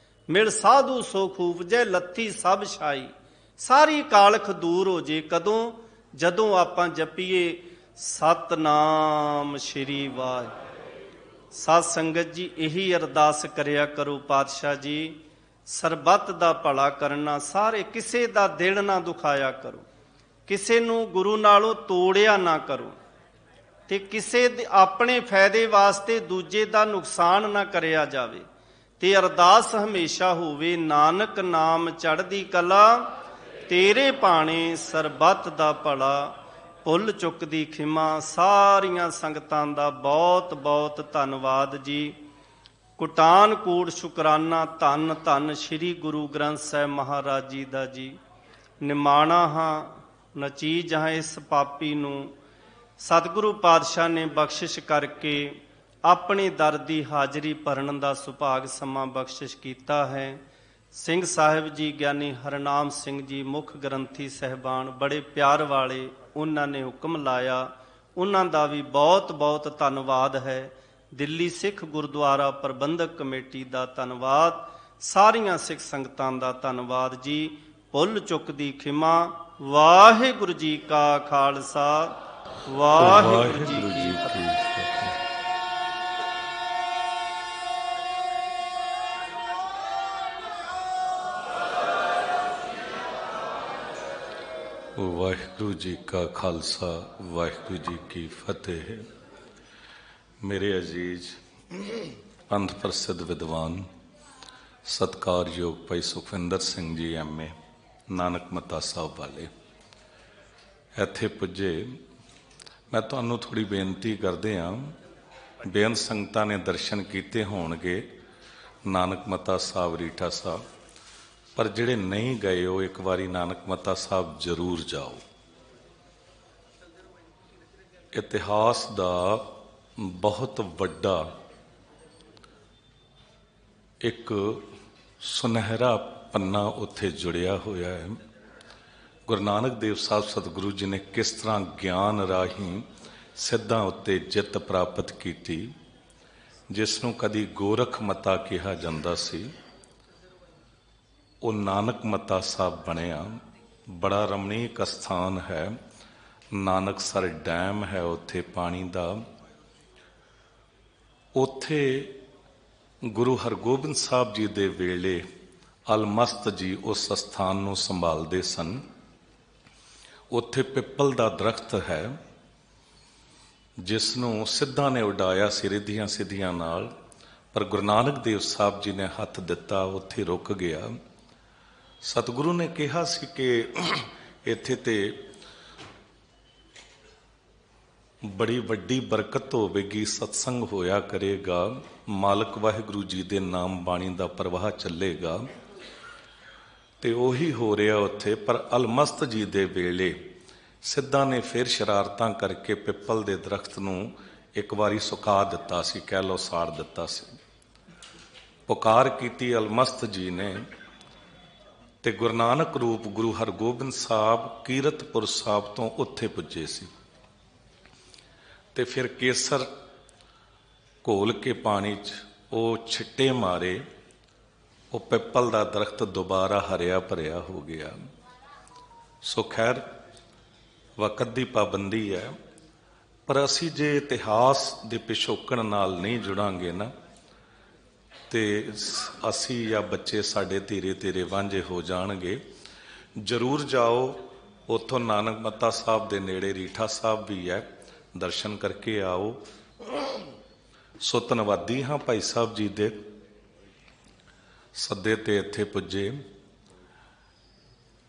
ਮਿਲ ਸਾਧੂ ਸੋ ਖੂਬ ਜੈ ਲੱਥੀ ਸਭ ਛਾਈ। ਸਾਰੀ ਕਾਲਖ ਦੂਰ ਹੋ ਜੇ ਕਦੋਂ? ਜਦੋਂ ਆਪਾਂ ਜਪੀਏ ਸਤਨਾਮ ਸ਼੍ਰੀ ਵਾਹਿਗੁਰੂ। ਸਾਧ ਸੰਗਤ ਜੀ, ਇਹੀ ਅਰਦਾਸ ਕਰਿਆ ਕਰੋ ਪਾਤਸ਼ਾਹ ਜੀ, ਸਰਬੱਤ ਦਾ ਭਲਾ ਕਰਨਾ, ਸਾਰੇ ਕਿਸੇ ਦਾ ਦਿਲ ਨਾ ਦੁਖਾਇਆ ਕਰੋ, ਕਿਸੇ ਨੂੰ ਗੁਰੂ ਨਾਲੋਂ ਤੋੜਿਆ ਨਾ ਕਰੋ, ਤੇ ਕਿਸੇ ਦੇ ਆਪਣੇ ਫਾਇਦੇ ਵਾਸਤੇ ਦੂਜੇ ਦਾ ਨੁਕਸਾਨ ਨਾ ਕਰਿਆ ਜਾਵੇ। ਤੇ ਅਰਦਾਸ ਹਮੇਸ਼ਾ ਹੋਵੇ, ਨਾਨਕ ਨਾਮ ਚੜ੍ਹਦੀ ਕਲਾ, ਤੇਰੇ ਭਾਣੇ ਸਰਬੱਤ ਦਾ ਭਲਾ, ਭੁੱਲ ਚੁੱਕ ਦੀ ਖਿਮਾ। ਸਾਰੀਆਂ ਸੰਗਤਾਂ ਦਾ ਬਹੁਤ ਬਹੁਤ ਧੰਨਵਾਦ ਜੀ। ਕੁਟਾਨ ਕੋਟ ਸ਼ੁਕਰਾਨਾ। ਧੰਨ ਧੰਨ ਸ੍ਰੀ ਗੁਰੂ ਗ੍ਰੰਥ ਸਾਹਿਬ ਮਹਾਰਾਜ ਜੀ ਦਾ ਜੀ। ਨਿਮਾਣਾ ਹਾਂ ਨਚੀਜ ਹਾਂ ਇਸ ਪਾਪੀ ਨੂੰ, ਸਤਿਗੁਰੂ ਪਾਤਸ਼ਾਹ ਨੇ ਬਖਸ਼ਿਸ਼ ਕਰਕੇ ਆਪਣੇ ਦਰ ਦੀ ਹਾਜ਼ਰੀ ਭਰਨ ਦਾ ਸੁਭਾਗ ਸਮਾਂ ਬਖਸ਼ਿਸ਼ ਕੀਤਾ ਹੈ। ਸਿੰਘ ਸਾਹਿਬ ਜੀ ਗਿਆਨੀ ਹਰਨਾਮ ਸਿੰਘ ਜੀ ਮੁੱਖ ਗ੍ਰੰਥੀ ਸਹਿਬਾਨ ਬੜੇ ਪਿਆਰ ਵਾਲੇ, ਉਹਨਾਂ ਨੇ ਹੁਕਮ ਲਾਇਆ, ਉਹਨਾਂ ਦਾ ਵੀ ਬਹੁਤ ਬਹੁਤ ਧੰਨਵਾਦ ਹੈ। ਦਿੱਲੀ ਸਿੱਖ ਗੁਰਦੁਆਰਾ ਪ੍ਰਬੰਧਕ ਕਮੇਟੀ ਦਾ ਧੰਨਵਾਦ, ਸਾਰੀਆਂ ਸਿੱਖ ਸੰਗਤਾਂ ਦਾ ਧੰਨਵਾਦ ਜੀ। ਭੁੱਲ ਚੁੱਕ ਦੀ ਖਿਮਾ। ਵਾਹਿਗੁਰੂ ਜੀ ਕਾ ਖਾਲਸਾ, ਵਾਹਿਗੁਰੂ ਜੀ ਕੀ ਫਤਿਹ। ਵਾਹਿਗੁਰੂ ਜੀ ਕਾ ਖਾਲਸਾ, ਵਾਹਿਗੁਰੂ ਜੀ ਕੀ ਫਤਿਹ। ਮੇਰੇ ਅਜ਼ੀਜ਼ ਅੰਧ ਪ੍ਰਸਿੱਧ ਵਿਦਵਾਨ ਸਤਿਕਾਰਯੋਗ ਭਾਈ ਸੁਖਵਿੰਦਰ ਸਿੰਘ ਜੀ ਐਮ.ਏ. ਨਾਨਕ ਮੱਤਾ ਸਾਹਿਬ ਵਾਲੇ ਇੱਥੇ ਪੁੱਜੇ, ਮੈਂ ਤੁਹਾਨੂੰ ਥੋੜ੍ਹੀ ਬੇਨਤੀ ਕਰਦੇ ਹਾਂ ਬੇਅੰਤ ਸੰਗਤਾਂ ਨੇ ਦਰਸ਼ਨ ਕੀਤੇ ਹੋਣਗੇ ਨਾਨਕ ਮੱਤਾ ਸਾਹਿਬ, ਰੀਠਾ ਸਾਹਿਬ, ਪਰ ਜਿਹੜੇ ਨਹੀਂ ਗਏ ਉਹ ਇੱਕ ਵਾਰੀ ਨਾਨਕ ਮੱਤਾ ਸਾਹਿਬ ਜ਼ਰੂਰ ਜਾਓ। ਇਤਿਹਾਸ ਦਾ ਬਹੁਤ ਵੱਡਾ ਇੱਕ ਸੁਨਹਿਰਾ ਪੰਨਾ ਉੱਥੇ ਜੁੜਿਆ ਹੋਇਆ ਹੈ। ਗੁਰੂ ਨਾਨਕ ਦੇਵ ਸਾਹਿਬ ਸਤਿਗੁਰੂ ਜੀ ਨੇ ਕਿਸ ਤਰ੍ਹਾਂ ਗਿਆਨ ਰਾਹੀਂ ਸਿੱਧਾਂ ਉੱਤੇ ਜਿੱਤ ਪ੍ਰਾਪਤ ਕੀਤੀ, ਜਿਸ ਨੂੰ ਕਦੀ ਗੋਰਖ ਮੱਤਾ ਕਿਹਾ ਜਾਂਦਾ ਸੀ, ਉਹ ਨਾਨਕ ਮੱਤਾ ਸਾਹਿਬ ਬਣਿਆ। ਬੜਾ ਰਮਣੀਕ ਅਸਥਾਨ ਹੈ, ਨਾਨਕਸਰ ਡੈਮ ਹੈ ਉੱਥੇ ਪਾਣੀ ਦਾ। ਉੱਥੇ ਗੁਰੂ ਹਰਗੋਬਿੰਦ ਸਾਹਿਬ ਜੀ ਦੇ ਵੇਲੇ ਅਲਮਸਤ ਜੀ ਉਸ ਅਸਥਾਨ ਨੂੰ ਸੰਭਾਲਦੇ ਸਨ। ਉੱਥੇ ਪਿੱਪਲ ਦਾ ਦਰਖਤ ਹੈ ਜਿਸ ਨੂੰ ਸਿੱਧਾਂ ਨੇ ਉਡਾਇਆ ਸੀ ਰਿੱਧੀਆਂ ਸਿੱਧੀਆਂ ਨਾਲ, ਪਰ ਗੁਰੂ ਨਾਨਕ ਦੇਵ ਸਾਹਿਬ ਜੀ ਨੇ ਹੱਥ ਦਿੱਤਾ, ਉੱਥੇ ਰੁਕ ਗਿਆ। ਸਤਿਗੁਰੂ ਨੇ ਕਿਹਾ ਸੀ ਕਿ ਇੱਥੇ ਤੇ ਬੜੀ ਵੱਡੀ ਬਰਕਤ ਹੋਵੇਗੀ, ਸਤਸੰਗ ਹੋਇਆ ਕਰੇਗਾ, ਮਾਲਕ ਵਾਹਿਗੁਰੂ ਜੀ ਦੇ ਨਾਮ ਬਾਣੀ ਦਾ ਪ੍ਰਵਾਹ ਚੱਲੇਗਾ, ਤੇ ਉਹੀ ਹੋ ਰਿਹਾ ਉੱਥੇ। ਪਰ ਅਲਮਸਤ ਜੀ ਦੇ ਵੇਲੇ ਸਿੱਧਾਂ ਨੇ ਫਿਰ ਸ਼ਰਾਰਤਾਂ ਕਰਕੇ ਪਿੱਪਲ ਦੇ ਦਰਖਤ ਨੂੰ ਇੱਕ ਵਾਰੀ ਸੁਕਾ ਦਿੱਤਾ ਸੀ, ਕਹਿ ਲਓ ਸਾੜ ਦਿੱਤਾ ਸੀ। ਪੁਕਾਰ ਕੀਤੀ ਅਲਮਸਤ ਜੀ ਨੇ, ਤੇ ਗੁਰੂ ਨਾਨਕ ਰੂਪ ਗੁਰੂ ਹਰਗੋਬਿੰਦ ਸਾਹਿਬ ਕੀਰਤਪੁਰ ਸਾਹਿਬ ਤੋਂ ਉੱਥੇ ਪੁੱਜੇ ਸੀ, ਤੇ ਫਿਰ ਕੇਸਰ ਘੋਲ ਕੇ ਪਾਣੀ 'ਚ ਉਹ ਛਿੱਟੇ ਮਾਰੇ, ਉਹ ਪਿੱਪਲ ਦਾ ਦਰਖਤ ਦੁਬਾਰਾ ਹਰਿਆ ਭਰਿਆ ਹੋ ਗਿਆ। ਸੋ ਖੈਰ ਵਕਤ ਦੀ ਪਾਬੰਦੀ ਹੈ, ਪਰ ਅਸੀਂ ਜੇ ਇਤਿਹਾਸ ਦੇ ਪਿਛੋਕੜ ਨਾਲ ਨਹੀਂ ਜੁੜਾਂਗੇ ਨਾ, ਤੇ ਅਸੀਂ ਜਾਂ ਬੱਚੇ ਸਾਡੇ ਧੀਰੇ ਧੀਰੇ ਵਾਂਝੇ ਹੋ ਜਾਣਗੇ। ਜ਼ਰੂਰ ਜਾਓ, ਉੱਥੋਂ ਨਾਨਕ ਮੱਤਾ ਸਾਹਿਬ ਦੇ ਨੇੜੇ ਰੀਠਾ ਸਾਹਿਬ ਵੀ ਹੈ, ਦਰਸ਼ਨ ਕਰਕੇ ਆਓ। ਸੋ ਧੰਨਵਾਦੀ ਹਾਂ ਭਾਈ ਸਾਹਿਬ ਜੀ ਦੇ ਸੱਦੇ ਤੇ ਇੱਥੇ ਪੁੱਜੇ।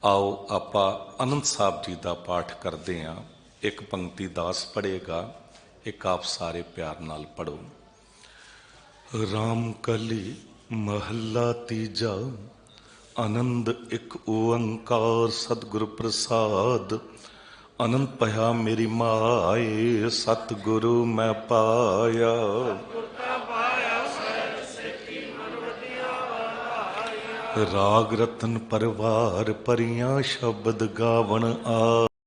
ਆਓ ਆਪਾਂ ਅਨੰਦ ਸਾਹਿਬ ਜੀ ਦਾ ਪਾਠ ਕਰਦੇ ਹਾਂ। ਇੱਕ ਪੰਕਤੀ ਦਾਸ ਪੜ੍ਹੇਗਾ, ਇੱਕ ਆਪ ਸਾਰੇ ਪਿਆਰ ਨਾਲ ਪੜ੍ਹੋ। ਰਾਮ ਕਲੀ ਮਹੱਲਾ ਤੀਜਾ, ਆਨੰਦ ਇੱਕ ਓੰਕਾਰ ਸਤਿਗੁਰ ਪ੍ਰਸਾਦ। ਆਨੰਦ ਭਇਆ ਮੇਰੀ ਮਾਏ, ਸਤਿਗੁਰੂ ਮੈਂ ਪਾਇਆ। ਰਾਗ ਰਤਨ ਪਰਵਾਰ ਪਰੀਆਂ, ਸ਼ਬਦ ਗਾਵਣ ਆ।